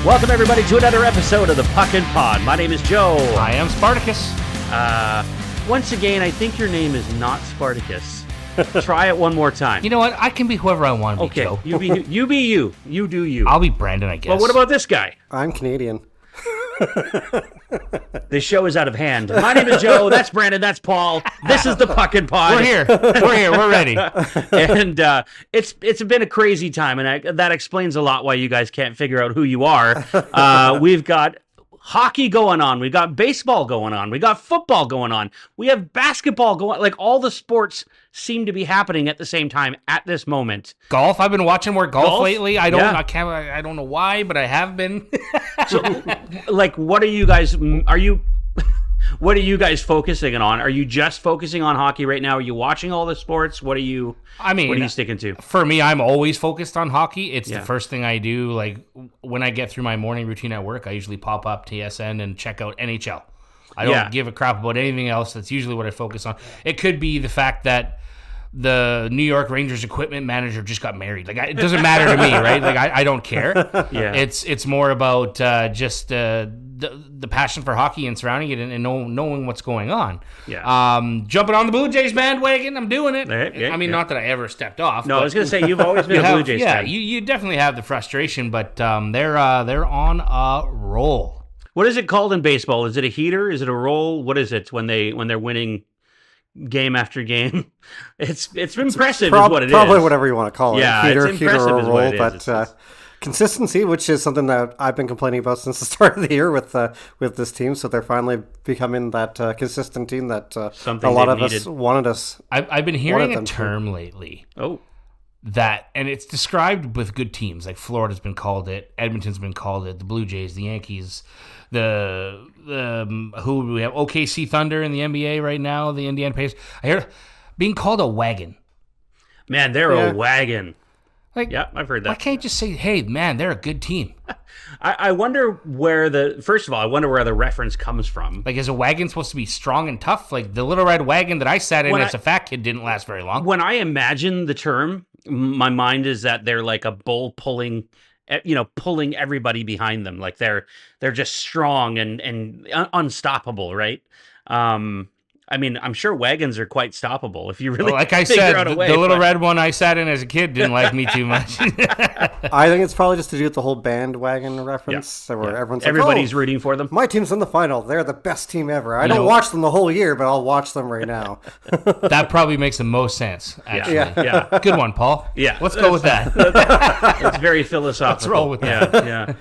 Welcome, everybody, to another episode of the Puckn Pod. My name is Joe. I am Spartacus. Once again, I think your name is not Spartacus. Try it one more time. You know what? I can be whoever I want to be, Joe. You be you. You do you. I'll be Brandon, I guess. But what about this guy? I'm Canadian. This show is out of hand. My name is Joe. That's Brandon. That's Paul. This is the Puckn Pod. We're here. We're ready. And it's been a crazy time, and that explains a lot why you guys can't figure out who you are. We've got hockey going on. We got baseball going on. We got football going on. We have basketball going. Like, all the sports seem to be happening at the same time at this moment. Golf. I've been watching more golf lately. I don't know why, but I have been. So, like, what are you guys focusing on? Are you just focusing on hockey right now? Are you watching all the sports? What are you sticking to? For me, I'm always focused on hockey. It's the first thing I do. Like, when I get through my morning routine at work, I usually pop up TSN and check out NHL. I don't give a crap about anything else. That's usually what I focus on. It could be the fact that the New York Rangers equipment manager just got married. Like, it doesn't matter to me, right? Like, I don't care. Yeah. It's more about just the passion for hockey and surrounding it and knowing what's going on. Yeah. Jumping on the Blue Jays bandwagon, I'm doing it. Not that I ever stepped off. No, I was going to say, you've always been a Blue Jays fan. Yeah, you definitely have the frustration, but they're on a roll. What is it called in baseball? Is it a heater? Is it a roll? What is it when they're winning game after game? It's impressive, is what it is. Probably whatever you want to call it. Yeah, Heater, it's impressive or is roll, what it is. but consistency, which is something that I've been complaining about since the start of the year with this team. So they're finally becoming that consistent team that a lot of us wanted us. I've been hearing a term lately. Oh. And it's described with good teams. Like, Florida's been called it, Edmonton's been called it, the Blue Jays, the Yankees, the who we have, OKC Thunder in the NBA right now, the Indiana Pacers. I heard being called a wagon. Man, they're a wagon. Like, yeah, I've heard that. Why can't you just say, hey, man, they're a good team? I wonder where the reference comes from. Like, is a wagon supposed to be strong and tough? Like, the little red wagon that I sat in as a fat kid didn't last very long. When I imagine the term, my mind is that they're like a bull pulling everybody behind them. Like, they're just strong and unstoppable, right? I mean, I'm sure wagons are quite stoppable if you really like I said, the little red one I sat in as a kid didn't like me too much. I think it's probably just to do with the whole bandwagon reference, where everybody's rooting for them. My team's in the final. They're the best team ever. I don't watch them the whole year, but I'll watch them right now. That probably makes the most sense, actually. Yeah. Good one, Paul. Yeah. Let's go with that. It's very philosophical. Let's roll with that. Yeah.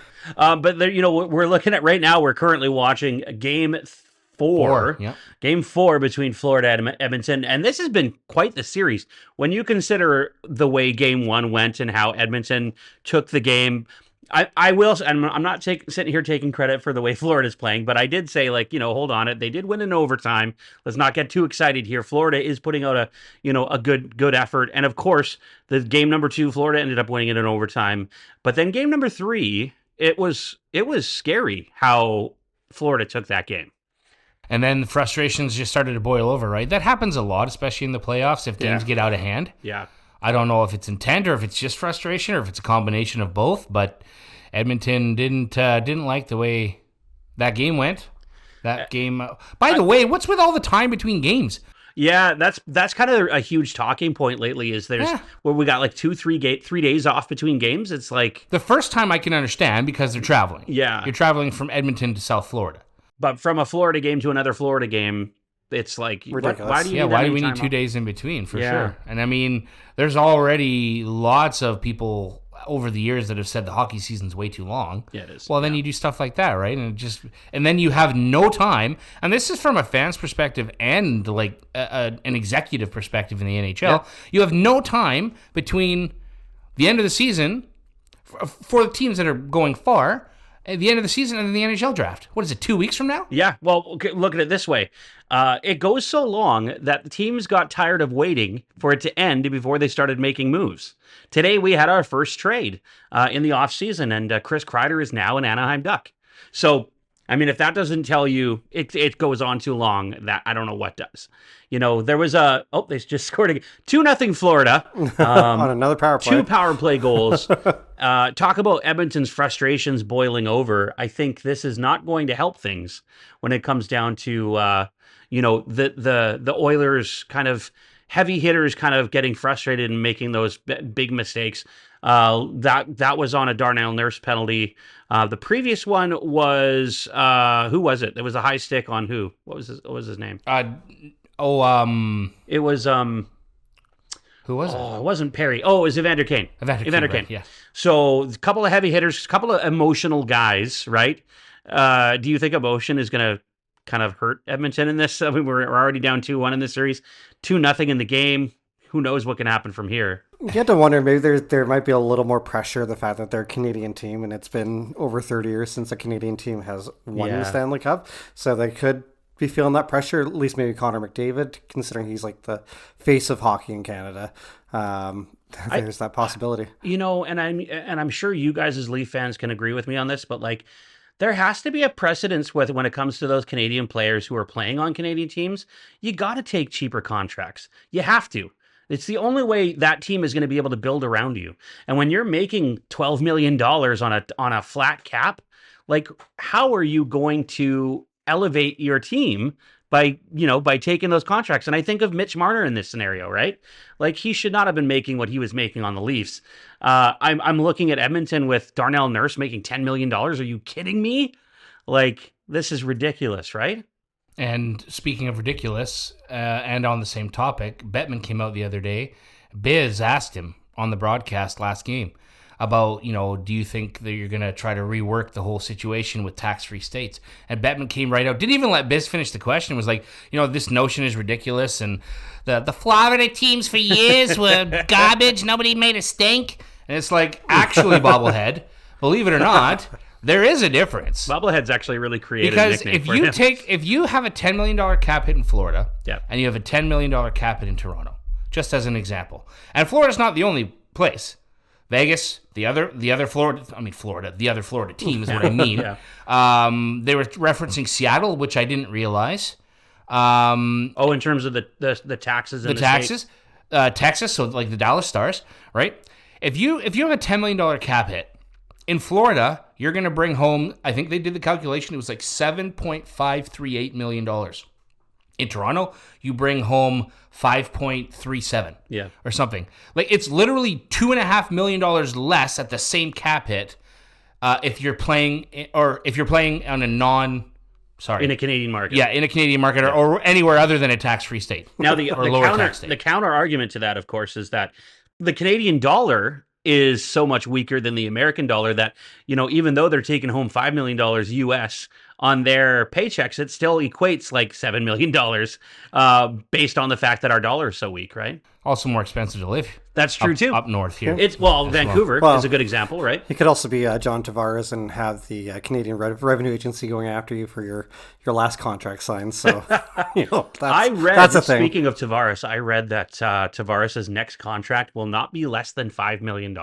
But there, we're looking at right now, we're currently watching Game 4. Game 4 between Florida and Edmonton, and this has been quite the series when you consider the way Game 1 went and how Edmonton took the game. I will, and I'm not sitting here taking credit for the way Florida's playing, but I did say, hold on, they did win in overtime. Let's not get too excited here. Florida is putting out a good effort, and of course, the game number 2, Florida ended up winning it in overtime. But then game number 3, it was scary how Florida took that game. And then the frustrations just started to boil over, right? That happens a lot, especially in the playoffs, if games get out of hand. Yeah. I don't know if it's intent or if it's just frustration or if it's a combination of both, but Edmonton didn't like the way that game went. By the way, what's with all the time between games? Yeah, that's kind of a huge talking point lately. Is there's where we got like 3 days off between games. It's like the first time I can understand because they're traveling. Yeah, you're traveling from Edmonton to South Florida. But from a Florida game to another Florida game, it's like ridiculous. Why do we need 2 days in between? For sure. And I mean, there's already lots of people over the years that have said the hockey season's way too long. Yeah, it is. Well, then you do stuff like that, right? And then you have no time. And this is from a fan's perspective and like an executive perspective in the NHL. Yeah. You have no time between the end of the season for the teams that are going far. At the end of the season and then the NHL draft. What is it, 2 weeks from now? Yeah, well, okay, look at it this way. It goes so long that the teams got tired of waiting for it to end before they started making moves. Today, we had our first trade in the offseason, and Chris Kreider is now an Anaheim Duck. So I mean, if that doesn't tell you it goes on too long, that I don't know what does. There was they just scored again. 2-0 Florida. On another power play. 2 power play goals. Talk about Edmonton's frustrations boiling over. I think this is not going to help things when it comes down to the Oilers kind of heavy hitters kind of getting frustrated and making those big mistakes. That was on a Darnell Nurse penalty. The previous one was who was it? There was a high stick on who? What was his name? It was who was it? Oh, it wasn't Perry. Oh, it was Evander Kane. Evander Kane. Yeah. So a couple of heavy hitters, a couple of emotional guys, right? Do you think emotion is going to kind of hurt Edmonton in this? I mean, we're already down 2-1 in this series, 2-0 in the game. Who knows what can happen from here? You have to wonder, maybe there might be a little more pressure, the fact that they're a Canadian team, and it's been over 30 years since a Canadian team has won the Stanley Cup. So they could be feeling that pressure, at least maybe Connor McDavid, considering he's like the face of hockey in Canada. There's that possibility. And I'm sure you guys as Leaf fans can agree with me on this, but like, there has to be a precedence when it comes to those Canadian players who are playing on Canadian teams. You got to take cheaper contracts. You have to. It's the only way that team is going to be able to build around you. And when you're making $12 million on a flat cap, like, how are you going to elevate your team by taking those contracts? And I think of Mitch Marner in this scenario, right? Like, he should not have been making what he was making on the Leafs. I'm looking at Edmonton with Darnell Nurse making $10 million. Are you kidding me? Like, this is ridiculous, right? And speaking of ridiculous, and on the same topic, Bettman came out the other day. Biz asked him on the broadcast last game about, do you think that you're going to try to rework the whole situation with tax-free states? And Bettman came right out, didn't even let Biz finish the question, was like, this notion is ridiculous, and the Florida teams for years were garbage, nobody made a stink. And it's like, actually, bobblehead, believe it or not, there is a difference. Bobblehead's actually really creative. Because if you have a $10 million cap hit in Florida, and you have a $10 million cap hit in Toronto, just as an example, and Florida's not the only place. Vegas, the other Florida team is what I mean. They were referencing Seattle, which I didn't realize. In terms of the taxes in the taxes, Texas, so like the Dallas Stars, right? If you have a $10 million cap hit in Florida, you're going to bring home, I think they did the calculation, it was like $7.538 million. In Toronto, you bring home 5.37 or something. Like, it's literally $2.5 million less at the same cap hit if you're playing on a in a Canadian market. Yeah, in a Canadian market or anywhere other than a tax-free state. Now, the counter argument to that, of course, is that the Canadian dollar is so much weaker than the American dollar that, even though they're taking home $5 million US on their paychecks, it still equates like $7 million based on the fact that our dollar is so weak, right? Also more expensive to live. That's true too. Up north here. Vancouver is a good example, right? It could also be John Tavares and have the Canadian Revenue Agency going after you for your last contract signed. So, that's a thing. Speaking of Tavares, I read that Tavares' next contract will not be less than $5 million.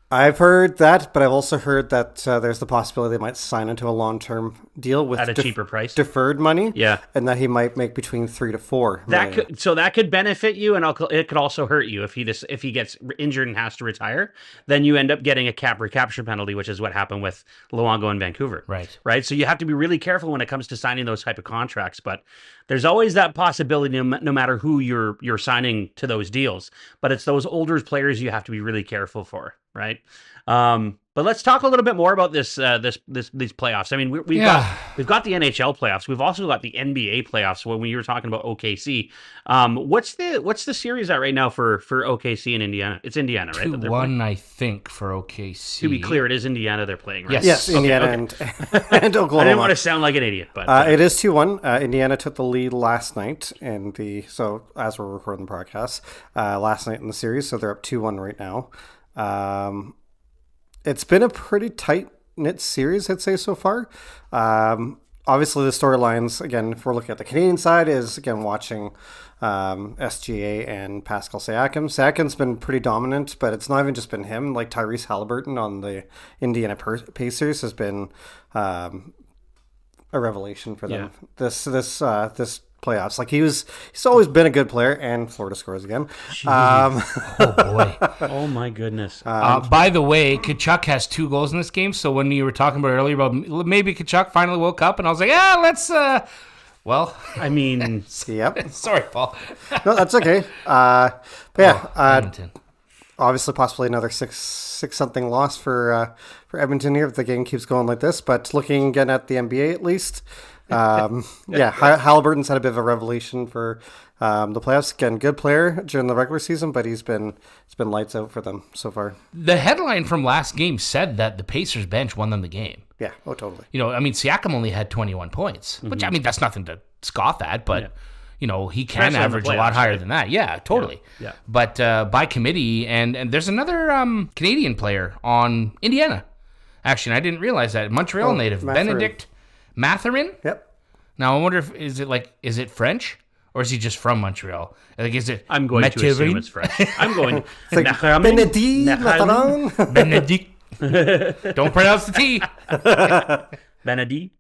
I've heard that, but I've also heard that there's the possibility they might sign into a long-term deal with at a cheaper price, deferred money. Yeah, and that he might make between $3 to $4 million. That could benefit you, and it could also hurt you if he gets injured and has to retire. Then you end up getting a cap recapture penalty, which is what happened with Luongo in Vancouver. Right. So you have to be really careful when it comes to signing those type of contracts. But there's always that possibility, no matter who you're signing to those deals. But it's those older players you have to be really careful for. Right. But let's talk a little bit more about these playoffs. I mean, we've got the NHL playoffs. We've also got the NBA playoffs. When we were talking about OKC, what's the series at right now for OKC in Indiana? It's Indiana, right? 2-1, I think, for OKC. To be clear, it is Indiana they're playing, right? Yes, Indiana and Oklahoma. I didn't want to sound like an idiot, but it is 2-1. Indiana took the lead last night as we're recording the broadcast, last night in the series, so they're up 2-1 right now. It's been a pretty tight-knit series, I'd say, so far. Obviously, the storylines, again, if we're looking at the Canadian side, is, again, watching SGA and Pascal Siakam. Siakam's been pretty dominant, but it's not even just been him. Like, Tyrese Halliburton on the Indiana Pacers has been a revelation for them this playoffs. Like he's always been a good player, and Florida scores again. Oh boy! Oh my goodness! By the way, Tkachuk has 2 goals in this game. So when you were talking about earlier about maybe Tkachuk finally woke up, and I was like, let's. Well, I mean, yep. Sorry, Paul. No, that's okay. But yeah, Edmonton. Obviously, possibly another 6-something loss for Edmonton here if the game keeps going like this. But looking again at the NBA at least. Halliburton's had a bit of a revelation for the playoffs. Again, good player during the regular season, but it's been lights out for them so far. The headline from last game said that the Pacers bench won them the game. Yeah, oh totally. Siakam only had 21 points, which that's nothing to scoff at, but he can average a lot higher than that. Yeah, totally. Yeah. But by committee, and there's another Canadian player on Indiana. Actually, and I didn't realize that. Montreal native, Mathurin. Benedict Mathurin? Yep. Now I wonder if is it French or is he just from Montreal? Like is it? I'm going to assume it's French. I'm going. Benedict. Benedict. Don't pronounce the T. Benedict.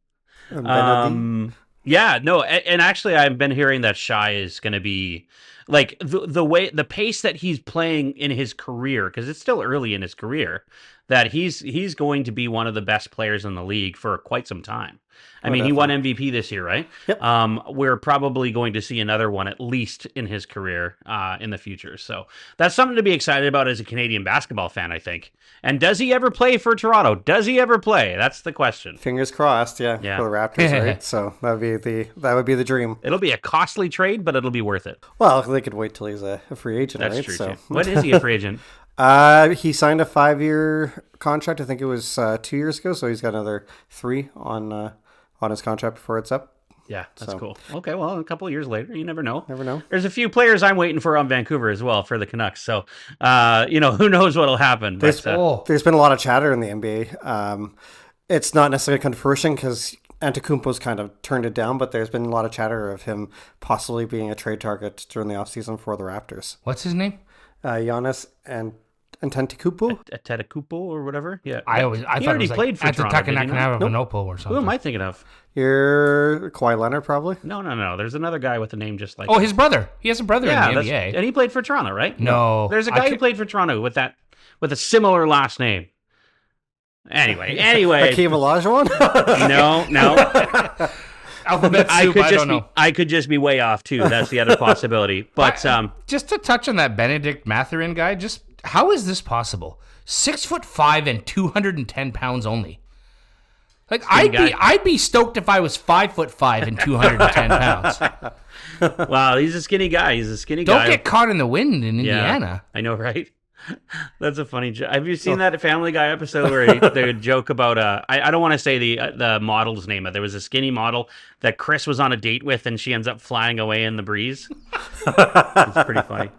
Yeah, no, and actually, I've been hearing that Shai is going to be like the pace that he's playing in his career, because it's still early in his career, that he's going to be one of the best players in the league for quite some time. I mean, definitely. He won MVP this year, right? Yep. We're probably going to see another one at least in his career in the future. So that's something to be excited about as a Canadian basketball fan, I think. And does he ever play for Toronto? Does he ever play? That's the question. Fingers crossed, yeah. For the Raptors, right? So that would be the dream. It'll be a costly trade, but it'll be worth it. Well, they could wait till he's a free agent, That's right? true, so. too. When is he a free agent? He signed a 5-year contract. I think it was 2 years ago, so he's got another 3 on his contract before it's up. Yeah, that's cool. Okay, well, a couple of years later, you never know. Never know. There's a few players I'm waiting for on Vancouver as well for the Canucks. So, who knows what'll happen. There's been a lot of chatter in the NBA. It's not necessarily come to fruition because Antetokounmpo's kind of turned it down, but there's been a lot of chatter of him possibly being a trade target during the offseason for the Raptors. What's his name? Giannis Antetokounmpo? Antetokounmpo or whatever. Yeah, I thought it was played for Toronto. Nope. Or something. Who am I thinking of? You're Kawhi Leonard, probably. No. There's another guy with a name just like. Oh, his brother. He has a brother in the NBA, and he played for Toronto, right? No, there's a guy who played for Toronto with a similar last name. Anyway, Hakeem Olajuwon? No. Alphabet soup, I don't know. I could just be way off too. That's the other possibility. But just to touch on that Benedict Mathurin guy, just how is this possible? 6'5" and 210 pounds only. Like I'd be stoked if I was 5'5" and 210 pounds. Wow, he's a skinny guy. Don't get caught in the wind in Indiana. I know, right? That's a funny joke. Have you seen that Family Guy episode where they would joke about I don't want to say the model's name, but there was a skinny model that Chris was on a date with, and she ends up flying away in the breeze. It's pretty funny.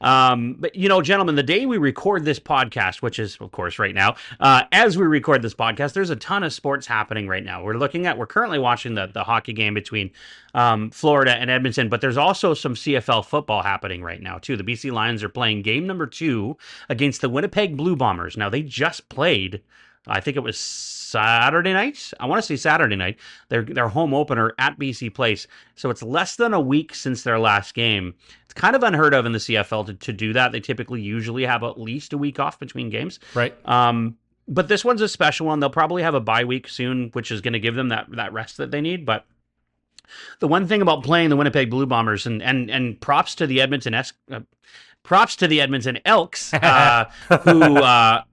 But gentlemen, the day we record this podcast, which is of course right now, as we record this podcast, there's a ton of sports happening right now. We're currently watching the hockey game between Florida and Edmonton, but there's also some CFL football happening right now too. The BC Lions are playing game number 2 against the Winnipeg Blue Bombers. Now they just played, I think it was Saturday night. I want to say Saturday night. Their home opener at BC Place. So it's less than a week since their last game. It's kind of unheard of in the CFL to do that. They usually have at least a week off between games. Right. But this one's a special one. They'll probably have a bye week soon, which is going to give them that rest that they need. But the one thing about playing the Winnipeg Blue Bombers and props to the Edmonton Elks,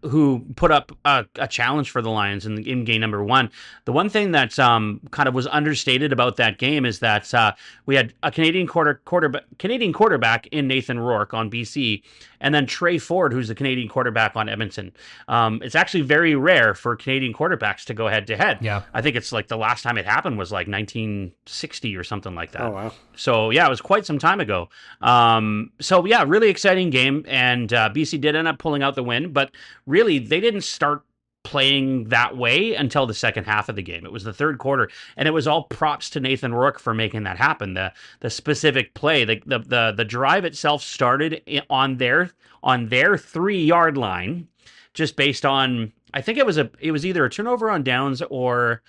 who put up a challenge for the Lions in game number 1. The one thing that kind of was understated about that game is that we had a Canadian quarterback in Nathan Rourke on BC, and then Trey Ford, who's the Canadian quarterback on Edmonton. It's actually very rare for Canadian quarterbacks to go head to head. Yeah, I think it's like the last time it happened was like 1960 or something like that. Oh wow! So yeah, it was quite some time ago. So yeah, really exciting game, and BC did end up pulling out the win, but really they didn't start playing that way until the second half of the game. It was the third quarter, and it was all props to Nathan Rourke for making that happen. The specific play, the drive itself started on their 3-yard line, just based on I think it was either a turnover on downs or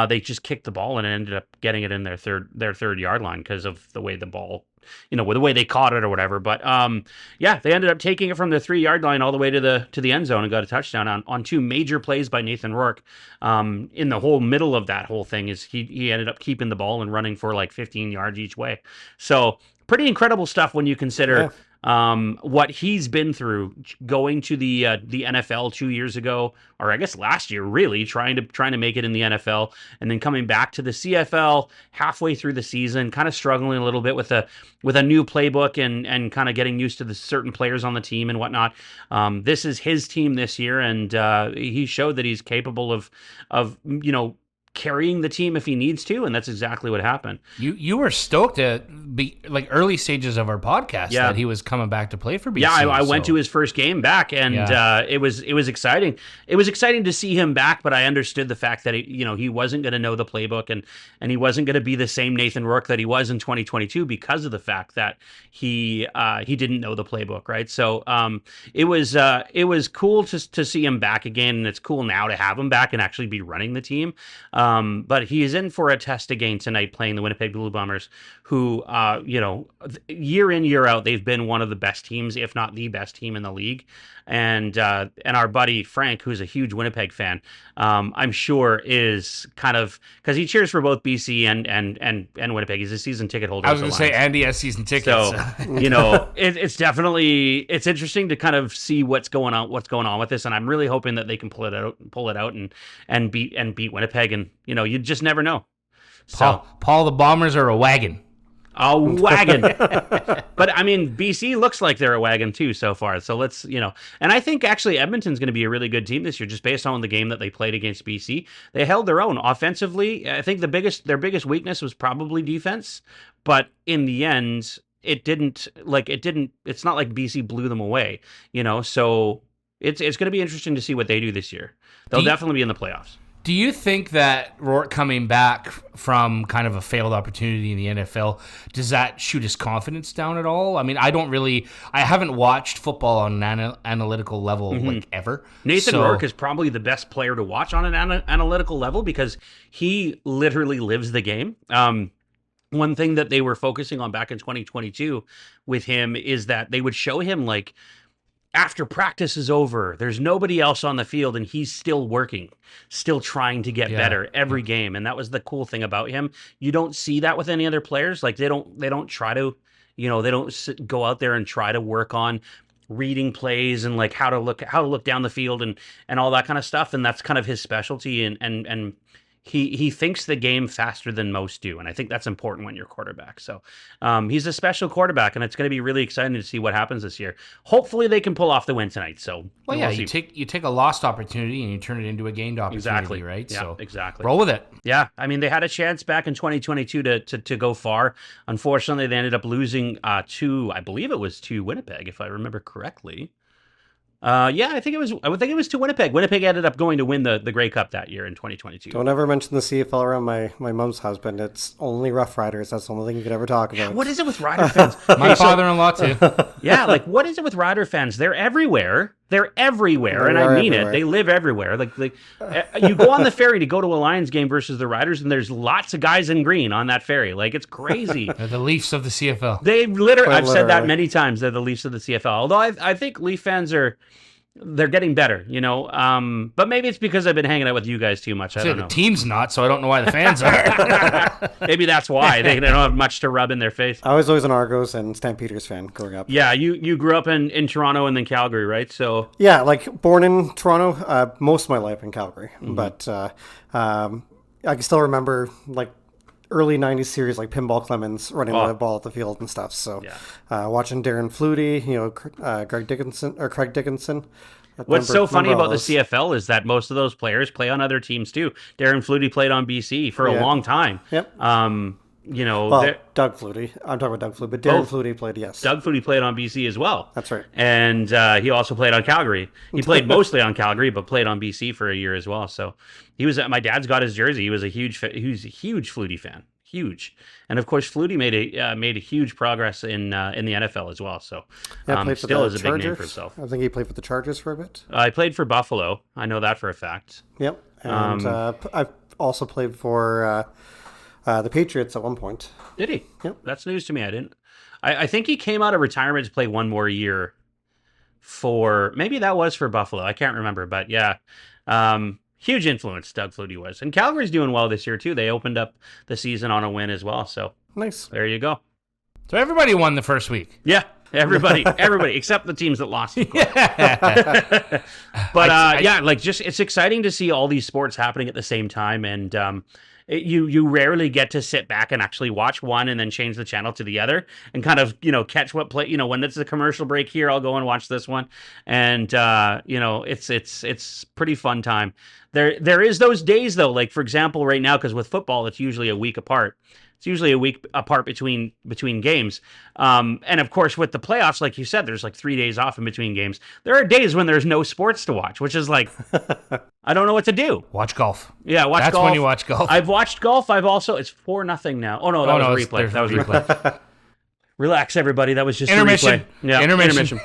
they just kicked the ball and ended up getting it in their third yard line because of the way the ball, with the way they caught it or whatever. But yeah, they ended up taking it from the 3 yard line all the way to the end zone and got a touchdown on two major plays by Nathan Rourke. In the whole middle of that whole thing is he ended up keeping the ball and running for like 15 yards each way. So pretty incredible stuff when you consider what he's been through, going to the NFL 2 years ago, or I guess last year, really trying to make it in the NFL, and then coming back to the CFL halfway through the season, kind of struggling a little bit with a new playbook and kind of getting used to the certain players on the team and whatnot. This is his team this year, and he showed that he's capable of carrying the team if he needs to, and that's exactly what happened. You were stoked at be like early stages of our podcast that he was coming back to play for BC. Yeah, I went to his first game back, and it was exciting. It was exciting to see him back, but I understood the fact that he wasn't going to know the playbook, and he wasn't going to be the same Nathan Rourke that he was in 2022 because of the fact that he didn't know the playbook, right? So it was cool to see him back again, and it's cool now to have him back and actually be running the team. But he is in for a test again tonight, playing the Winnipeg Blue Bombers, who, year in, year out, they've been one of the best teams, if not the best team in the league. And our buddy Frank, who's a huge Winnipeg fan, I'm sure is kind of, because he cheers for both BC and Winnipeg. He's a season ticket holder. I was going to say Andy has season tickets. So it's definitely, it's interesting to kind of see what's going on with this, and I'm really hoping that they can pull it out and beat Winnipeg, and you just never know. Paul, the Bombers are a wagon. A wagon. But I mean, BC looks like they're a wagon too so far. So let's, and I think actually Edmonton's going to be a really good team this year, just based on the game that they played against BC. They held their own offensively. I think their biggest weakness was probably defense, but in the end, it's not like BC blew them away, so it's going to be interesting to see what they do this year. They'll definitely be in the playoffs. Do you think that Rourke coming back from kind of a failed opportunity in the NFL, does that shoot his confidence down at all? I mean, I haven't watched football on an analytical level like ever. Nathan Rourke is probably the best player to watch on an analytical level because he literally lives the game. One thing that they were focusing on back in 2022 with him is that they would show him like, after practice is over, there's nobody else on the field, and he's still working, still trying to get better every game. And that was the cool thing about him. You don't see that with any other players. Like they don't try to, they don't go out there and try to work on reading plays and like how to look down the field and all that kind of stuff. And that's kind of his specialty. And he thinks the game faster than most do, and I think that's important when you're quarterback. So he's a special quarterback, and it's going to be really exciting to see what happens this year. Hopefully, they can pull off the win tonight. So, you take a lost opportunity and you turn it into a gained opportunity, right? Yeah, so exactly. Roll with it. Yeah, I mean, they had a chance back in 2022 to go far. Unfortunately, they ended up losing to Winnipeg, if I remember correctly. I think it was to Winnipeg. Winnipeg ended up going to win the Grey Cup that year in 2022. Don't ever mention the CFL around my mom's husband. It's only Rough Riders. That's the only thing you could ever talk about. What is it with Rider fans? My father-in-law too. Yeah, like what is it with Rider fans? They're everywhere. And I mean everywhere. it. They live everywhere. Like you go on the ferry to go to a Lions game versus the Riders, and there's lots of guys in green on that ferry. Like it's crazy. They're the Leafs of the CFL. They literally. I've said that many times. They're the Leafs of the CFL. Although I think Leaf fans they're getting better, but maybe it's because I've been hanging out with you guys too much. I don't know. The team's not, so I don't know why the fans are. Maybe that's why they don't have much to rub in their face. I was always an Argos and Stampeders fan growing up. Yeah, you grew up in Toronto and then Calgary, right? So yeah, like born in Toronto, most of my life in Calgary, but I can still remember like early 90s series like Pinball Clemens running the ball at the field and stuff. So watching Darren Flutie, Craig Dickinson. What's so funny about the CFL is that most of those players play on other teams too. Darren Flutie played on BC for a long time. Yep. Doug Flutie. I'm talking about Doug Flutie, but Darren Flutie played, yes. Doug Flutie played on BC as well. That's right. And he also played on Calgary. He played mostly on Calgary, but played on BC for a year as well. So he was. My dad's got his jersey. He was a huge Flutie fan. huge. And of course, Flutie made a huge progress in the NFL as well. So still is a big name for himself. I think he played for the Chargers for a bit. I played for Buffalo. I know that for a fact. Yep, and I've also played for the Patriots at one point. Did he? Yep. That's news to me. I didn't. I think he came out of retirement to play one more year for, maybe that was for Buffalo. I can't remember, but yeah. Huge influence Doug Flutie was. And Calgary's doing well this year too. They opened up the season on a win as well. So nice. There you go. So everybody won the first week. Yeah. Everybody except the teams that lost. Yeah. But it's exciting to see all these sports happening at the same time. And you rarely get to sit back and actually watch one and then change the channel to the other and kind of, catch what play, when it's a commercial break here, I'll go and watch this one. And, it's pretty fun time. There is those days though, like for example, right now, because with football, it's usually a week apart. It's usually a week apart between games. And of course, with the playoffs, like you said, there's like 3 days off in between games. There are days when there's no sports to watch, which is like, I don't know what to do. Watch golf. Yeah, watch golf. That's when you watch golf. I've watched golf. I've also, it's 4-0 now. Oh, no, that was a replay. That was replay. Relax, everybody. That was just intermission. A replay. Yeah, intermission.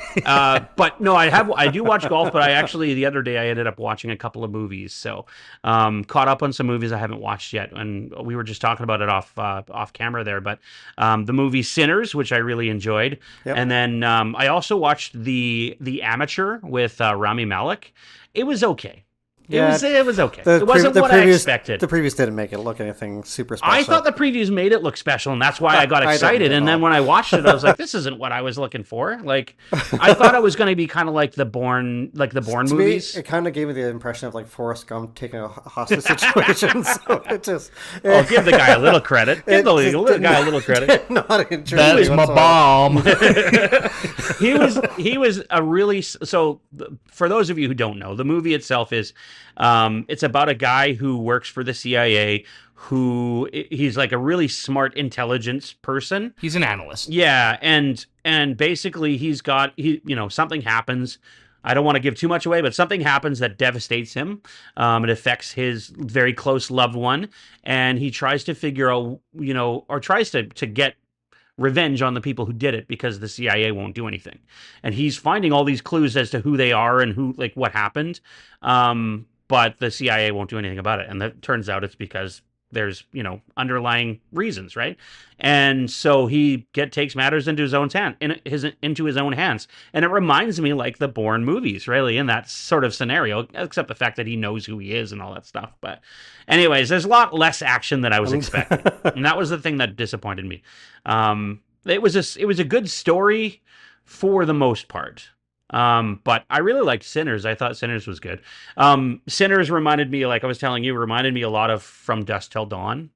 But no, I do watch golf, but I actually, the other day, I ended up watching a couple of movies. So caught up on some movies I haven't watched yet. And we were just talking about it off camera there. But the movie Sinners, which I really enjoyed. Yep. And then I also watched The Amateur with Rami Malek. It was okay. Yeah, it was okay. It wasn't what I expected. The previews didn't make it look anything super special. I thought the previews made it look special, and that's why I got excited. And then when I watched it, I was like, "This isn't what I was looking for." Like, I thought it was going to be kind of like the Bourne movies. It kind of gave me the impression of like Forrest Gump taking a hostage situation. So it just give the guy a little credit. Give the guy a little credit. That is my bomb. He was a really so. For those of you who don't know, the movie itself is. It's about a guy who works for the CIA he's like a really smart intelligence person. He's an analyst. Yeah. And basically something happens. I don't want to give too much away, but something happens that devastates him. It affects his very close loved one. And he tries to figure out, or tries to get revenge on the people who did it because the CIA won't do anything. And he's finding all these clues as to who they are and what happened. But the CIA won't do anything about it. And it turns out it's because there's, underlying reasons, right? And so he takes matters into his own hands. And it reminds me like the Bourne movies, really, in that sort of scenario, except the fact that he knows who he is and all that stuff. But anyways, there's a lot less action than I was expecting. And that was the thing that disappointed me. It was a good story for the most part. But I really liked Sinners. I thought Sinners was good. Sinners reminded me, like I was telling you, a lot of From Dusk Till Dawn.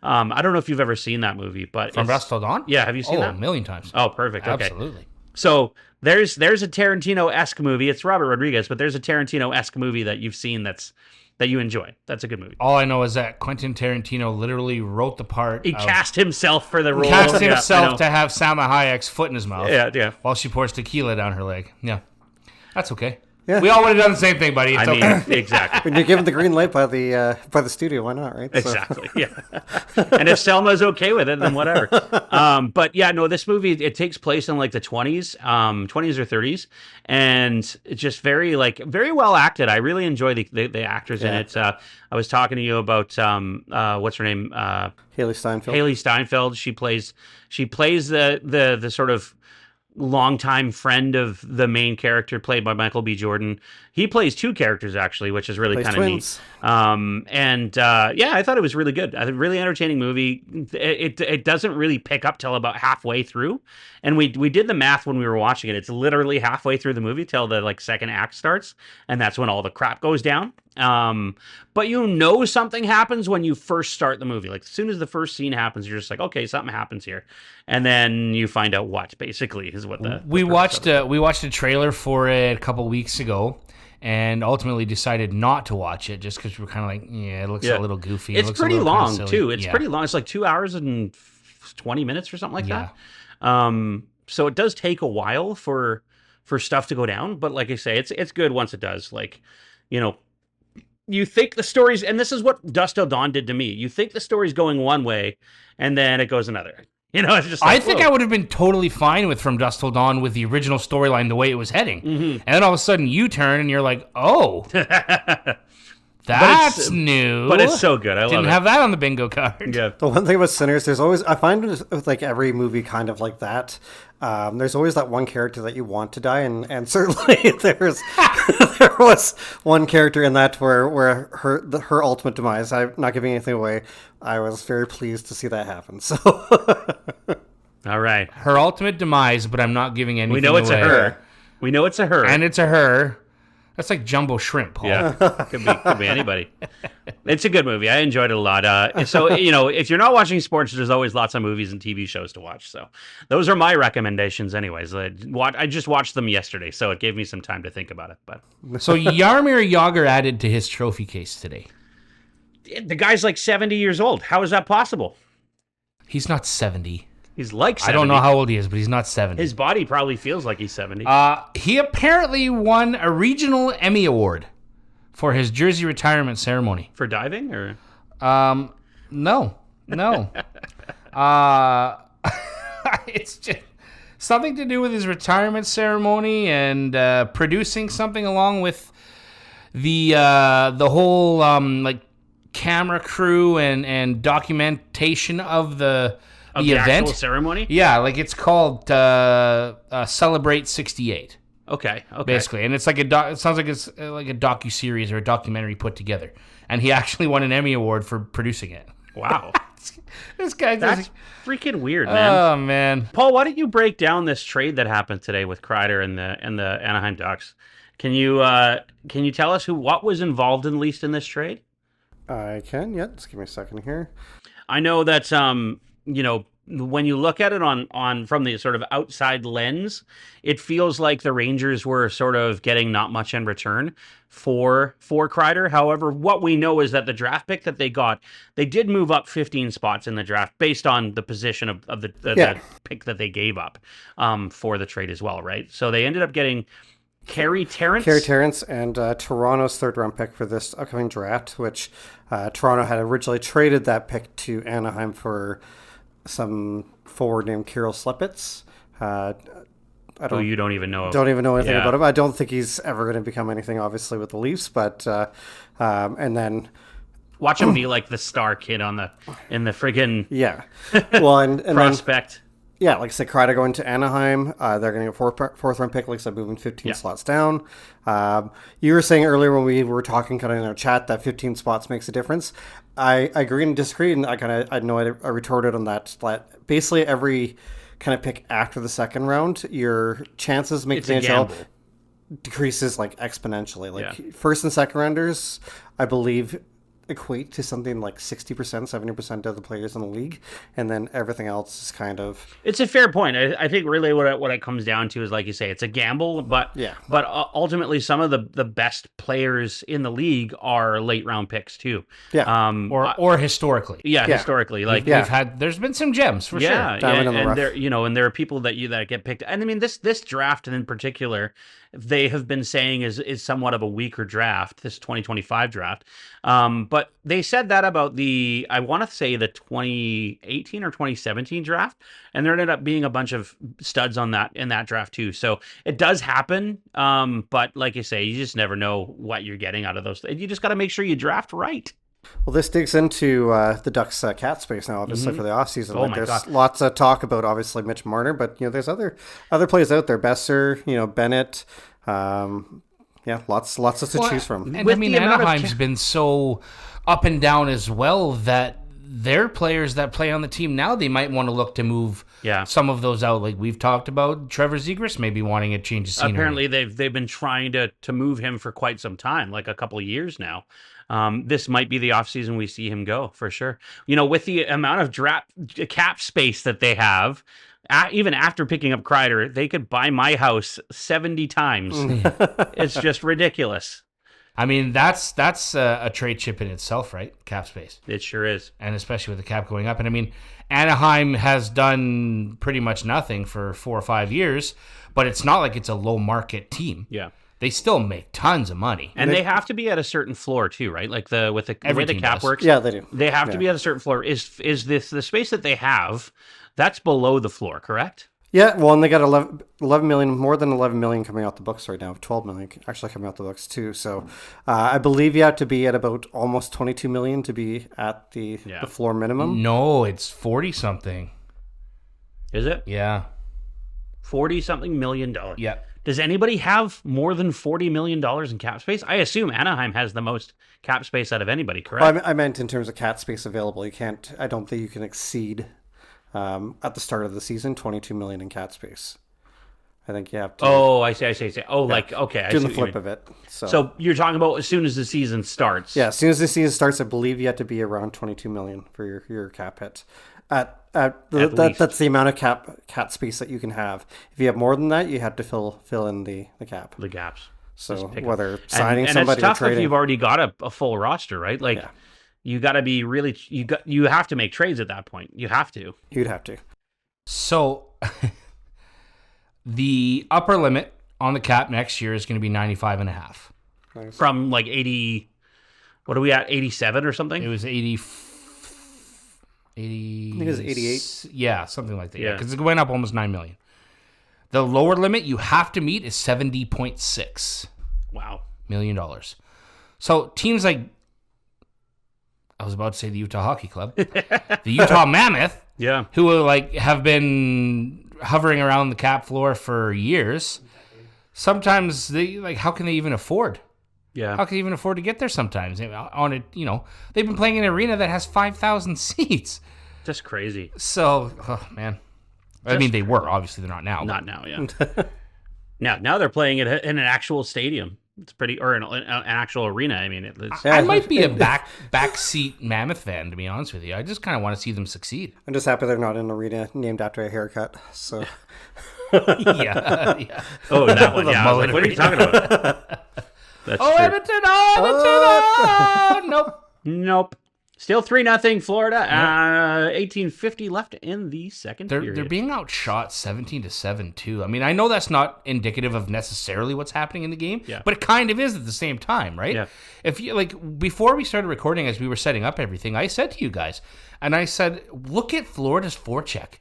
I don't know if you've ever seen that movie, but From Dusk Till Dawn? Yeah, have you seen that? A million times. Oh, perfect. Okay. Absolutely. So there's a Tarantino-esque movie. It's Robert Rodriguez, but there's a Tarantino-esque movie that you've seen that you enjoy. That's a good movie. All I know is that Quentin Tarantino literally wrote the part. He cast himself for the role. Cast himself to have Salma Hayek's foot in his mouth. Yeah. While she pours tequila down her leg. Yeah. That's okay. Yeah. We all would have done the same thing, buddy. It's okay. Exactly. When you're given the green light by the studio, why not, right? Exactly. So. Yeah. And if Selma's okay with it, then whatever. But yeah, no, this movie, it takes place in like the 20s or 30s, and it's just very well acted. I really enjoy the actors in it. I was talking to you about what's her name? Haley Steinfeld. Haley Steinfeld. She plays the sort of longtime friend of the main character played by Michael B. Jordan. He plays two characters actually, which is really kind of neat. I thought it was really good. A really entertaining movie. It doesn't really pick up till about halfway through, and we did the math when we were watching it. It's literally halfway through the movie till the second act starts, and that's when all the crap goes down. But something happens when you first start the movie. Like as soon as the first scene happens, you're just like, okay, something happens here, and then you find out what basically is what we watched a trailer for it a couple weeks ago. And ultimately decided not to watch it just because we were kind of like, it looks a little goofy. It's pretty long, too. It's pretty long. It's like 2 hours and 20 minutes or something like that. So it does take a while for stuff to go down. But like I say, it's good once it does. Like, you think the story's, and this is what Dusk Till Dawn did to me. You think the story's going one way, and then it goes another. It's just like, I think I would have been totally fine with From Dusk Till Dawn with the original storyline the way it was heading. Mm-hmm. And then all of a sudden you turn and you're like, oh, that's new. But it's so good. I love it. Didn't have that on the bingo card. Yeah. The one thing about Sinners, there's always, I find with like every movie kind of like that, there's always that one character that you want to die, and certainly there was one character in that where her ultimate demise. I'm not giving anything away. I was very pleased to see that happen. So, all right, her ultimate demise, but I'm not giving anything away. We know it's a her. We know it's a her, and it's a her. That's like jumbo shrimp, Paul. Yeah, could be anybody. It's a good movie. I enjoyed it a lot. So, if you're not watching sports, there's always lots of movies and TV shows to watch. So those are my recommendations anyways. I just watched them yesterday, so it gave me some time to think about it. But So Jaromir Jagr added to his trophy case today. The guy's like 70 years old. How is that possible? He's not 70. He's like 70. I don't know how old he is, but he's not 70. His body probably feels like he's 70. He apparently won a regional Emmy Award for his jersey retirement ceremony. For diving, or? No. It's just something to do with his retirement ceremony and producing something along with the whole like camera crew and documentation of the event. Actual ceremony? Yeah, like it's called Celebrate 68. Okay. Basically, and it's like it sounds like it's like a docu-series or a documentary put together. And he actually won an Emmy Award for producing it. Wow. This guy That's freaking weird, man. Oh man. Paul, why don't you break down this trade that happened today with Kreider and the Anaheim Ducks? Can you tell us what was involved in this trade? I can. Yeah, just give me a second here. I know that when you look at it on from the sort of outside lens, it feels like the Rangers were sort of getting not much in return for Kreider. However, what we know is that the draft pick that they got, they did move up 15 spots in the draft based on the position of the pick that they gave up for the trade as well, right? So they ended up getting Carey Terrence and Toronto's third-round pick for this upcoming draft, which Toronto had originally traded that pick to Anaheim for some forward named Kirill Slepets. You don't even know. Don't even know anything about him. I don't think he's ever going to become anything, obviously, with the Leafs. But and then watch him be like the star kid in the friggin' Well, and prospect. Then, yeah, like I said, Kreider going to Anaheim. They're going to get a fourth round pick, like I said, moving 15 slots down. You were saying earlier when we were talking kind of in our chat that 15 spots makes a difference. I agree and disagree, and I retorted on that. But basically, every kind of pick after the second round, your chances making the NHL decreases like exponentially. Like first and second rounders, I believe, equate to something like 60%, 70% of the players in the league, and then everything else is kind of... It's a fair point. I think really what it comes down to is, like you say, it's a gamble, but ultimately some of the best players in the league are late round picks too. Or historically. Historically. Like we've had, there's been some gems for sure. And there are people that get picked. And I mean, this draft in particular, they have been saying is somewhat of a weaker draft, this 2025 draft. But they said that about I want to say the 2018 or 2017 draft, and there ended up being a bunch of studs in that draft too. So it does happen. But like you say, you just never know what you're getting out of those. You just got to make sure you draft right. Well, this digs into the Ducks cap space now, obviously, for the offseason. There's lots of talk about, obviously, Mitch Marner, but there's other players out there. Besser, Bennett, lots to choose from. And Anaheim's been so up and down as well that their players that play on the team now, they might want to look to move some of those out. Like we've talked about Trevor Zegras maybe wanting a change of scenery. Apparently they've been trying to move him for quite some time, like a couple of years now. This might be the offseason we see him go, for sure. With the amount of cap space that they have, even after picking up Kreider, they could buy my house 70 times. It's just ridiculous. I mean, that's a trade chip in itself, right? Cap space. It sure is. And especially with the cap going up. And I mean, Anaheim has done pretty much nothing for 4 or 5 years, but it's not like it's a low market team. Yeah. they still make tons of money. And they have to be at a certain floor too, right? Like the way the cap works. Yeah, they do. They have to be at a certain floor. Is this the space that they have? That's below the floor, correct? Yeah, well, and they got 11 million, more than 11 million coming out the books right now. 12 million actually coming out the books too. So I believe you have to be at about almost 22 million to be at the floor minimum. No, it's 40 something. Is it? Yeah. 40 something million dollars. Yeah. Does anybody have more than $40 million in cap space? I assume Anaheim has the most cap space out of anybody, correct? Well, I meant in terms of cap space available. I don't think you can exceed at the start of the season 22 million in cap space. I think you have to. Oh, I see. Oh, yeah. Like, okay. Doing the flip of it. So you're talking about as soon as the season starts. Yeah, as soon as the season starts, I believe you have to be around 22 million for your cap hit. That's the amount of cap space that you can have. If you have more than that, you have to fill in the cap. The gaps. So whether signing and somebody it's tough or trading, if you've already got a full roster, right? Like you got to be really you have to make trades at that point. You have to. You'd have to. So the upper limit on the cap next year is going to be 95.5. Nice. From like 80. What are we at? 87 or something? It was 80. I think it was 88. Yeah, something like that. Yeah, because it went up almost 9 million. The lower limit you have to meet is $70.6 million. So teams like, I was about to say the Utah Hockey Club, the Utah Mammoth, who have been hovering around the cap floor for years. Sometimes they how can they even afford? Yeah, how can they even afford to get there? Sometimes on it, they've been playing in an arena that has 5,000 seats. Just crazy. So, man. I mean, they were. Obviously, they're not now. Not now, yeah. now they're playing it in an actual stadium. It's pretty, or an actual arena. I mean, I might be a backseat Mammoth fan, to be honest with you. I just kind of want to see them succeed. I'm just happy they're not in an arena named after a haircut. So, yeah. Oh, that one. Yeah. I was like, what are you talking about? That's true. Edmonton! Nope. Still 3-0 Florida. 18:50 left in the second period. They're being outshot 17-7 too. I mean, I know that's not indicative of necessarily what's happening in the game, but it kind of is at the same time, right? Yeah. If you before we started recording, as we were setting up everything, I said to you guys, and I said, look at Florida's forecheck.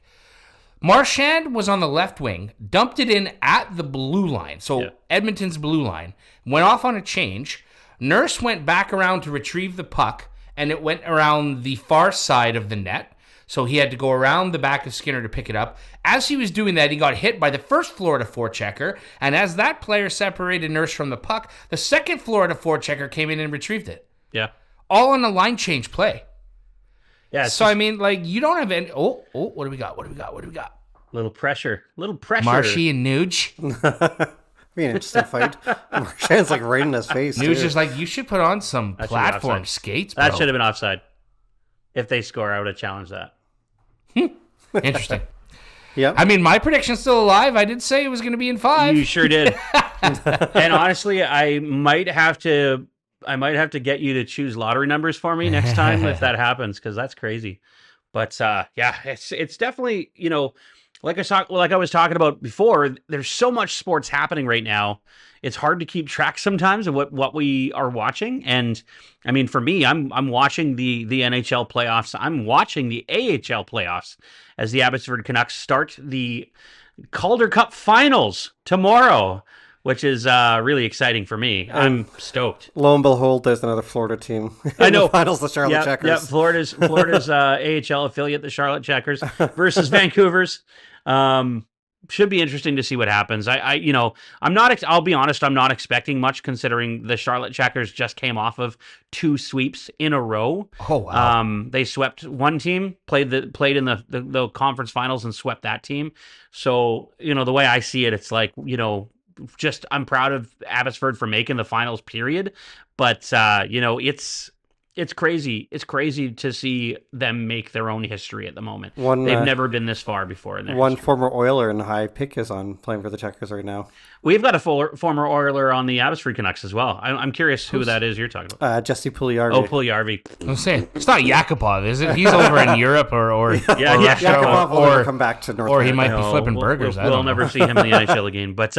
Marchand was on the left wing, dumped it in at the blue line, so Edmonton's blue line, went off on a change. Nurse went back around to retrieve the puck, and it went around the far side of the net, so he had to go around the back of Skinner to pick it up. As he was doing that, he got hit by the first Florida forechecker, and as that player separated Nurse from the puck, the second Florida forechecker came in and retrieved it. Yeah. All on a line change play. Yeah. So, I mean, you don't have any... Oh, what do we got? Little pressure. Marshy and Nuge. Be an interesting fight. Marchand's right in his face. Nuge is you should put on some platform skates, bro. That should have been offside. If they score, I would have challenged that. Interesting. Yeah. I mean, my prediction's still alive. I did say it was going to be in 5. You sure did. And honestly, I might have to get you to choose lottery numbers for me next time if that happens, because that's crazy. But it's definitely, like I was talking about before, there's so much sports happening right now. It's hard to keep track sometimes of what we are watching. And I mean, for me, I'm watching the NHL playoffs. I'm watching the AHL playoffs as the Abbotsford Canucks start the Calder Cup finals tomorrow, which is really exciting for me. I'm stoked. Lo and behold, there's another Florida team. I know. The finals, the Charlotte Checkers. Yeah, Florida's AHL affiliate, the Charlotte Checkers, versus Vancouver's. Should be interesting to see what happens. I'll be honest, I'm not expecting much, considering the Charlotte Checkers just came off of 2 sweeps in a row. Oh wow! They swept one team, played in the conference finals and swept that team. So the way I see it, it's just I'm proud of Abbotsford for making the finals, period. But it's crazy. It's crazy to see them make their own history at the moment. They've never been this far before in their history. History. Former Oiler and high pick is playing for the Checkers right now. We've got a former Oiler on the Abbotsford Canucks as well. I'm curious who that is you're talking about. Jesse Puljujarvi. Oh, Puljujarvi. I'm saying it's not Yakupov, is it? He's over in Europe or Russia, Yakupov will never come back to North America. Or he might be flipping burgers. We'll never see him in the NHL again. But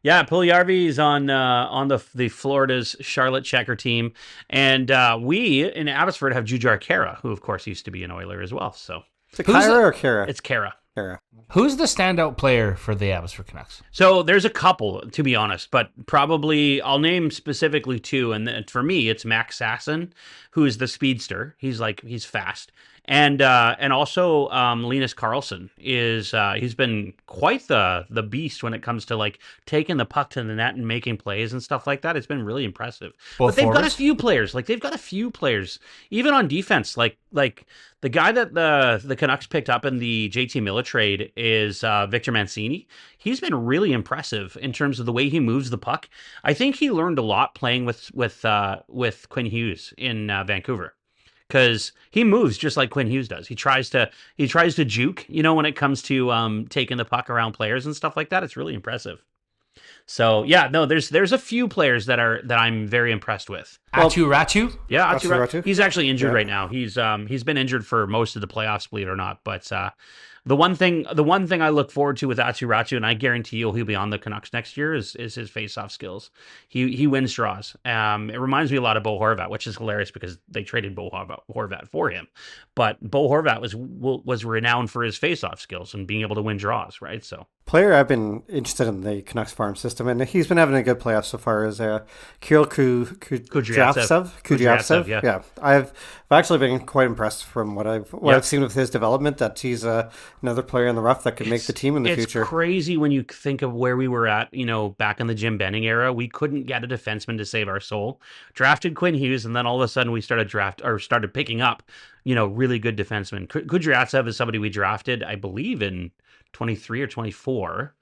Yeah, Puljujärvi is on the Florida's Charlotte Checker team, and we in Abbotsford have Jujhar Khaira, who of course used to be an Oiler as well. So is it Khaira or Khaira? It's Khaira. Khaira. Who's the standout player for the Abbotsford Canucks? So there's a couple, to be honest, but probably I'll name specifically two. And for me, it's Max Sasson, who is the speedster. He's fast. And also Linus Karlsson is he's been quite the beast when it comes to like taking the puck to the net and making plays and stuff like that. It's been really impressive. But they've got a few players. Like they've got a few players, even on defense. Like the guy that the Canucks picked up in the JT Miller trade is Victor Mancini. He's been really impressive in terms of the way he moves the puck. I think he learned a lot playing with Quinn Hughes in Vancouver. Because he moves just like Quinn Hughes does. He tries to juke, when it comes to taking the puck around players and stuff like that. It's really impressive. So yeah, no, there's a few players that I'm very impressed with. Aatu Räty? Yeah, Aatu Räty. He's actually injured right now. He's been injured for most of the playoffs, believe it or not. But the one thing I look forward to with Aatu Räty, and I guarantee he'll be on the Canucks next year, is his face-off skills. He wins draws. It reminds me a lot of Bo Horvat, which is hilarious because they traded Bo Horvat for him. But Bo Horvat was renowned for his face-off skills and being able to win draws, right? So player I've been interested in the Canucks farm system, and he's been having a good playoff so far, is Kirill Kudryavtsev. Yeah. I've actually been quite impressed from what I've seen with his development, that he's another player in the rough that could make the team in the future. It's crazy when you think of where we were at, back in the Jim Benning era. We couldn't get a defenseman to save our soul. Drafted Quinn Hughes, and then all of a sudden we started picking up, really good defensemen. Kudryavtsev is somebody we drafted, I believe, in 23 or 24.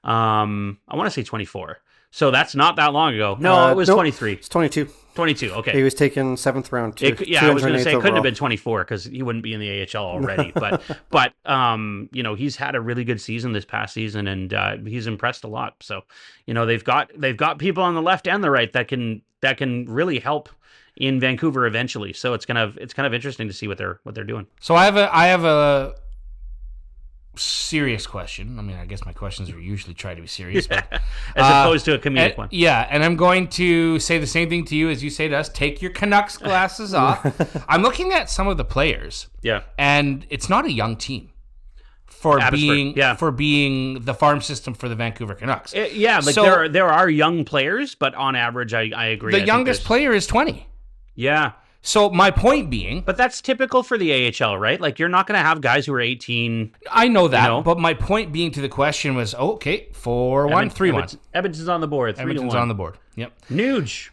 I want to say 24. So that's not that long ago. No, it was 23. It's 22. 22, okay. He was taken 7th round. I was going to say it couldn't have been 24 because he wouldn't be in the AHL already. But he's had a really good season this past season, and he's impressed a lot. So, they've got people on the left and the right that can really help in Vancouver eventually. So it's kind of interesting to see what they're doing. So I have a serious question. I mean, I guess my questions are usually try to be serious, but, as opposed to a comedic one. Yeah, and I'm going to say the same thing to you as you say to us. Take your Canucks glasses off. I'm looking at some of the players. Yeah, and it's not a young team for being the farm system for the Vancouver Canucks. So, there are young players, but on average, I agree. The youngest player is 20. Yeah. So my point being... But that's typical for the AHL, right? Like, you're not going to have guys who are 18. I know that, but my point being to the question was, 4-1, 3-1. Edmonton's on the board, 3-1. Edmonton's on the board, yep. Nuge.